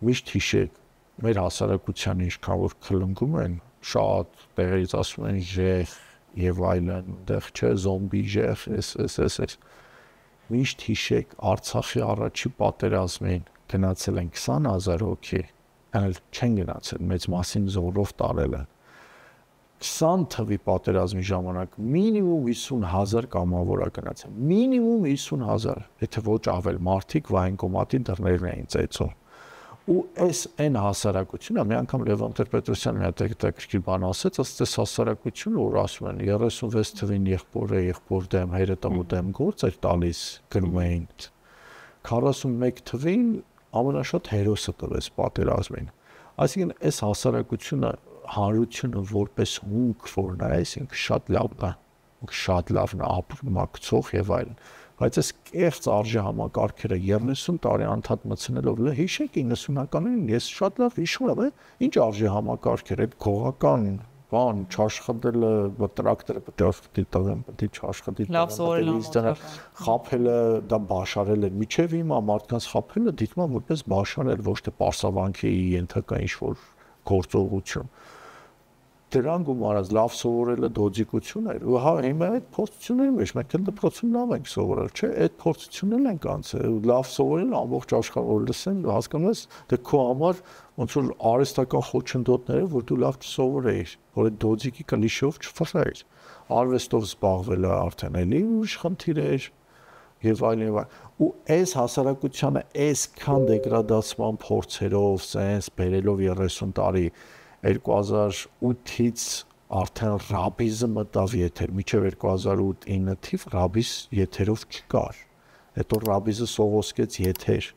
միշտ հիշեք, մեր հասարակության ինչքան որ քլնգում են, շատ տեղերից ասում են ժեղ եւ այլն, այնտեղ չէ զոմբի ժեղ, էս։ Միշտ հիշեք, Արցախի առաջի պատերազմին գնացել են 20,000 հոգի, այլ չեն գնացել, մեծ մասին զորով տարել են։ 20 թվի պատերազմի ժամանակ մինիմում 50,000 կամավոր է գնացել, մինիմում 50,000, եթե ոչ ավել, մարդիկ վայնկոմատի դռներն էին ծեծում։ Ու այն հասարակությունը, մի անգամ Լևոն Տեր-Պետրոսյանը մի հատ հետաքրքիր բան ասեց, ասես հասարակությունը, որ ասում են 36 թվին եղբոր դեմ, հայրը տղու դեմ գործ էր տալիս, գրում էին 41 թվին ամենաշատ հերոսը տվեց պատերազմին։ Այսինքն այս հասարակությունը, հանրությունը որպես հունք որ նայես, ինքը շատ լավն է ապրումակցող եւ այլն։ Բայց այս կեղծ արժե համակարգերը 30 տարի անդադ մտցնելով, հիշեք 90-ականներին ես շատ լավ հիշում եմ, ինչ արժե համակարգեր, այդ գողական բան, չաշխատելը, տրակտորը պետք է տղեն, պետք է չաշխատի, լավ սովորել, խափելը, դա բաշարել էր, միջև հիմա մարդկանց խափելը դիտվում է որպես բաշարել, ոչ թե պարսավանքի ենթակա ինչ-որ գործողություն։ Դրան գումարած լավ սովորելը դոձիկություն էր, ու հա հիմա այդ փորձությունների մեջ մենք էլ դպրոցում լավ ենք սովորել, չէ, այդ փորձություններն ենք անցել, լավ սովորել ամբողջ աշխարհը լսեն, հասկանում ես, դե քո համար ոնց որ արհեստական խոչընդոտները, որ դու լավ չսովորեիր, որ այդ դոձիկի կլիշով չֆռայր, արվեստով զբաղվելը արդեն էլի ուրիշ խնդիր էր եւ այլն, ու այս հասարակությանը այսքան դեգրադացման փորձերով, սենս բերելով 30 տարի 2008-ից արդեն ռաբիզը մտավ եթեր, մինչև 2008-9 թիվ ռաբիզ եթերով չկար, հետո ռաբիզը սողոսկեց եթեր,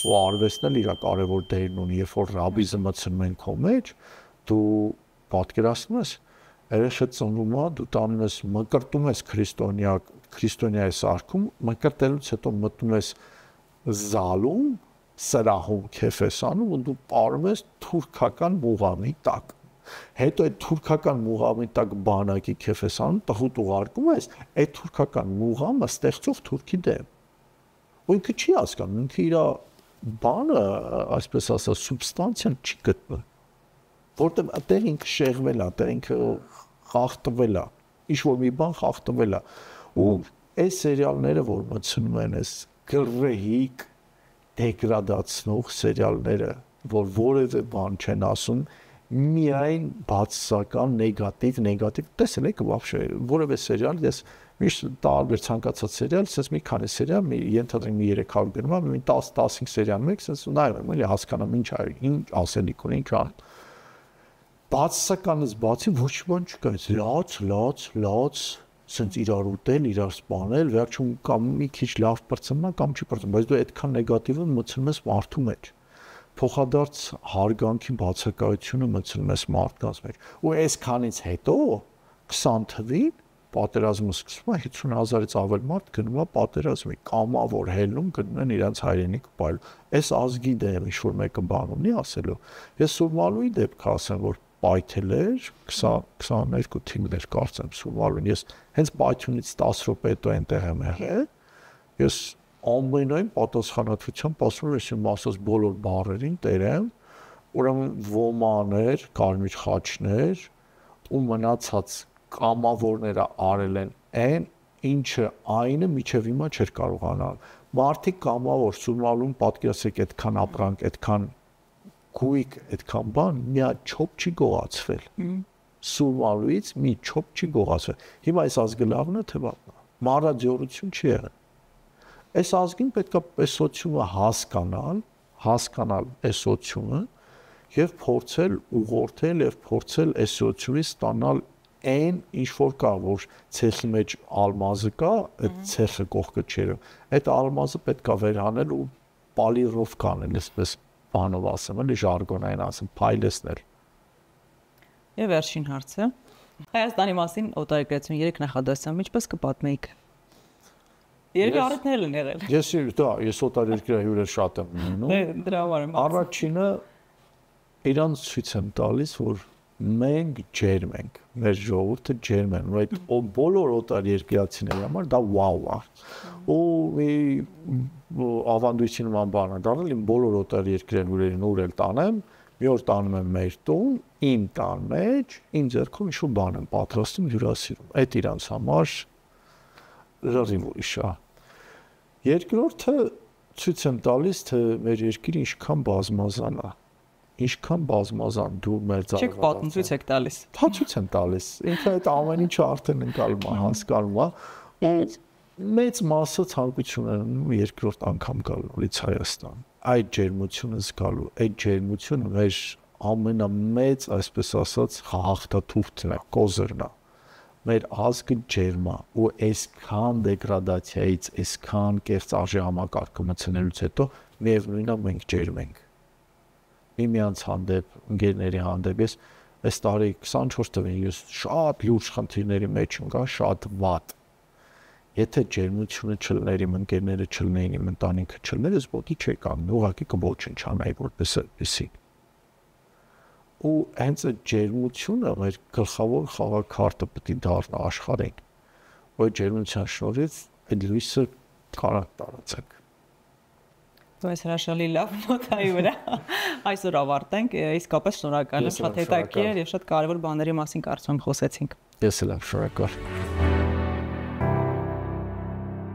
ու արվեստն էլ իր կարևոր դերն ունի, երբ որ ռաբիզը մտցնում են քո մեջ, դու պատկերացնում ես, երեխա ծնվում է, դու տանում ես, մկրտում ես քրիստոնյայի սարքում, մկրտելուց հետո մտնում ես զալում, սրահում քեֆ ես անում ու դու ապրում ես թուրքական մուղամի տակ։ Հետո այդ թուրքական մուղամի տակ բանակի քեֆ ես անում, տղուտ ուղարկում ես, այդ թուրքական մուղամը ստեղծող թուրքի դեմ։ Ու ինքը չի հասկանում, ինքը իր բանը, այսպես ասած, սուբստանցիան չի գտնում։ Որտեղ այդտեղ ինքը շեղվել է, այդտեղ ինքը խախտվել է։ ինչ որ մի բան խախտվել է։ Ու այս սերիալները, որ մտցնում են այս գրեհիկ դեգրադացնող սերիալները, որ որևէ բան չեն ասում, միայն բացասական նեգատիվ, տեսել եք вообще որևէ սերիալ, ես միշտ տարբեր ցանկացած սերիալ, ասես մի քանի սերիալ, մի ենթադրենք մի 300 գրում, մի 10-15 սերիալ մեկ, ասես նայում եմ, էլի հասկանամ ինչ արի, ինչ ասելիք ունի, ինչ ան։ Բացասականից բացի ոչ բան չկա, լաց, սենց իրար ուտել, իրար սպանել, վերջում կամ մի քիչ լավ պրծնա կամ չի պրծնում, բայց դու այդքան նեգատիվը մտցնում ես մարդու մեջ։ Փոխադարձ հարգանքի բացակայությունը մտցնում ես մարդկանց մեջ։ Ու այսքանից հետո 20 թվին պատերազմը սկսվում է 50,000-ից ավել մարդ գնում է պատերազմի, կամավոր հելնում գնում են իրենց հայրենիք պայել։ Այս ազգի դեմ ինչ-որ մեկը բան ունի ասելու։ Ես Սուրմալուի դեպքը ասեմ, որ պայթել էր 20-22 թիմներ կարծեմ Սուրմալուն։ Ես հենց պայթյունից 10 րոպե հետո այնտեղ եմ եղել։ Ես ամենայն պատասխանատվությամբ ասում եմ, ես ասած բոլոր բառերին տերեմ, ուրեմն ոմաներ, կարմիր խաչներ ու մնացած կամավորները արել են այն, ինչը այնը միջև հիմա չէր կարողանալ։ Մարդիկ կամավոր Սուրմալուն պատկերացրեք այդքան ապրանք, այդքան գույք, այդքան բան, մի չոփ չի գողացվել։ Սուրմալուից մի չոփ չի գողացվել։ Հիմա այս ազգը լավն է թե վատն է։ Մարադիորություն չի եղել։ Այս ազգին պետք է սոցիումը հասկանալ այս սոցիումը եւ փորձել ուղղորդել եւ փորձել այս սոցիումից ստանալ այն ինչ որ կա, որ ցեխի մեջ ալմազը կա, այդ ցեխը կողքը չերը։ Այդ ալմազը պետք է վերանել ու պալիրով կանել, այսպես բանով ասեմ, էլի ժարգոնային ասեմ, փայլեցնել։ Եվ վերջին հարցը։ Հայաստանի մասին օտարերկրացիոն 3 նախադասությամբ ինչպես կպատմեիք։ Երկու առիթներ են եղել։ Ես օտարերկրյա հյուրեր շատ եմ ունենում։ Դրա համար եմ։ Առաջինը իրանց ցույց եմ տալիս, որ մենք ջերմ ենք, մեր ժողովուրդը ջերմ են, ու այդ բոլոր օտարերկրացիների համար դա վաու է։ Ու ավանդույթի նման բան է դառել, իմ բոլոր օտարերկրյա հյուրերին ուր տանեմ, մի օր տանում եմ մեր տուն, իմ տան մեջ, իմ ձեռքում ինչ-որ բան եմ պատրաստում, հյուրասիրում։ Այդ իրանց համար լրիվ ուրիշ է։ Երկրորդը ցույց եմ տալիս, թե մեր երկիրը ինչքան բազմազան է։ Ինչքան բազմազան դու մեր ծառայողը։ Չեք պատմում, ցույց եք տալիս։ Հա ցույց եմ տալիս։ Ինքը այդ ամեն ինչը արդեն ընկալում է, հասկանում է։ Մեծ մասը ցանկություն ունեն երկրորդ անգամ գալուց Հայաստան։ Այդ ջերմությունը զգալու, այդ ջերմությունը մեր ամենամեծ, այսպես ասած, հաղթաթուղթն է, կոզերն է։ Մեր ազգը ջերմ է ու այսքան դեգրադացիայից, այսքան կեղծ արժե համակարգը մցնելուց հետո միևնույնն է մենք ջերմ ենք։ Միմյանց հանդեպ, ընկերների հանդեպ ես այս տարի 24 թվին ես շատ լուրջ խնդիրների մեջ ընկա, շատ վատ։ Եթե ջերմությունը չլներ, իմ ընկերները չլնեին, իմ ընտանիքը չլներ, ես ոտի չէի կանգնի, ուղղակի կոչնչանայի որպես այդպեսի։ Ու հենց այդ ջերմությունը մեր գլխավոր խաղաքարտը պետք է դառնա աշխարհին։ Ու այդ ջերմության շնորհիվ այդ լույսը կարակ տարածենք։ Այս հրաշալի լավ նոտայի վրա այսօր ավարտենք, իսկապես շնորհակալ եմ, շատ հետաքրքիր էր եւ շատ կարեւոր բաների մասին կարծում եմ խոսեցինք։ Ես էլ եմ շնորհակալ։